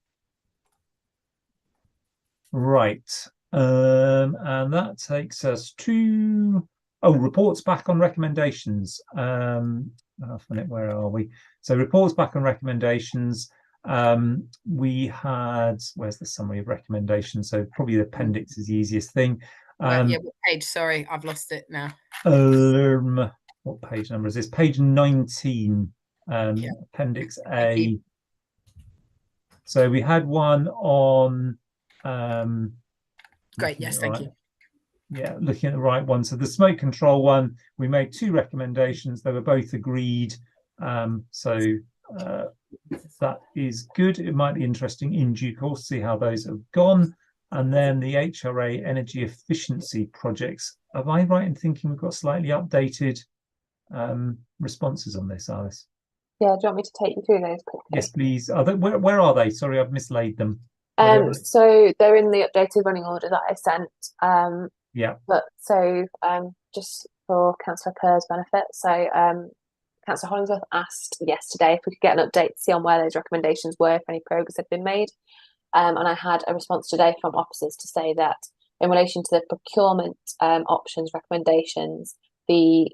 Right. And that takes us to reports back on recommendations. Where are we? So reports back on recommendations. We had, where's the summary of recommendations? So probably the appendix is the easiest thing. What page? Sorry, I've lost it now. What page number is this? Page 19, Appendix A. So we had one on great, yes, thank you. Yeah, looking at the right one. So the smoke control one, we made 2 recommendations. They were both agreed. That is good. It might be interesting in due course to see how those have gone. And then the HRA energy efficiency projects. Am I right in thinking we've got slightly updated responses on this, Alice? Yeah, do you want me to take you through those quickly? Yes, please. Where are they? Sorry, I've mislaid them. So they're in the updated running order that I sent. Yeah. But so just for Councillor Kerr's benefit, so Councillor Hollingsworth asked yesterday if we could get an update to see on where those recommendations were, if any progress had been made. And I had a response today from officers to say that in relation to the procurement options recommendations, the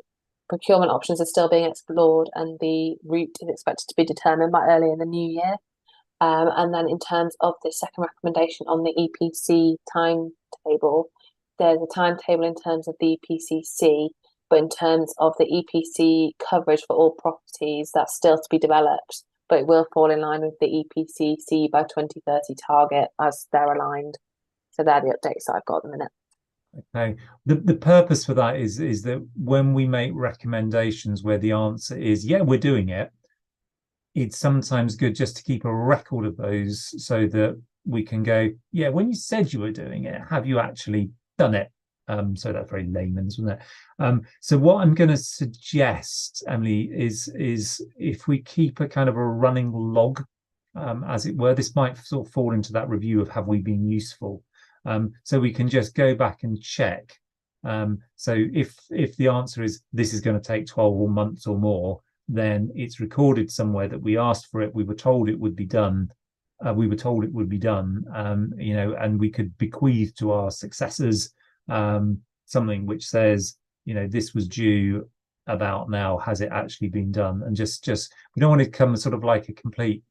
procurement options are still being explored and the route is expected to be determined by early in the new year. And then in terms of the second recommendation on the EPC timetable, there's a timetable in terms of the EPCC, but in terms of the EPC coverage for all properties, that's still to be developed, but it will fall in line with the EPCC by 2030 target as they're aligned. So they're the updates that I've got at the minute. Okay. The purpose for that is that when we make recommendations where the answer is, yeah, we're doing it, it's sometimes good just to keep a record of those so that we can go, yeah, when you said you were doing it, have you actually done it? So that's very layman's, wasn't it? So what I'm going to suggest, Emily, is if we keep a kind of a running log, as it were, this might sort of fall into that review of have we been useful. So we can just go back and check. So if the answer is this is going to take 12 months or more, then it's recorded somewhere that we asked for it. We were told it would be done. And we could bequeath to our successors something which says, this was due about now. Has it actually been done? And just we don't want to come sort of like a complete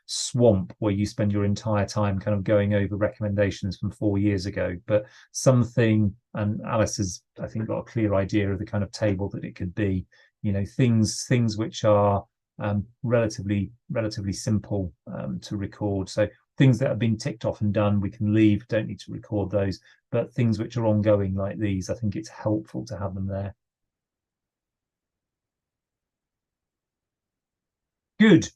swamp where you spend your entire time kind of going over recommendations from 4 years ago, but something, and Alice has, I think, got a clear idea of the kind of table that it could be, things which are relatively simple to record. So things that have been ticked off and done, we can leave, don't need to record those, but things which are ongoing like these, I think it's helpful to have them there. Good.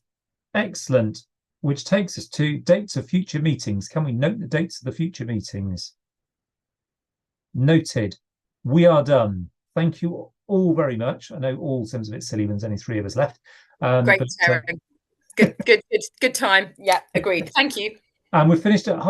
Excellent. Which takes us to dates of future meetings. Can we note the dates of the future meetings? Noted. We are done. Thank you all very much. I know all seems a bit silly when there's only 3 of us left. Great sharing. Good time. Yeah, agreed. Thank you. And we're finished at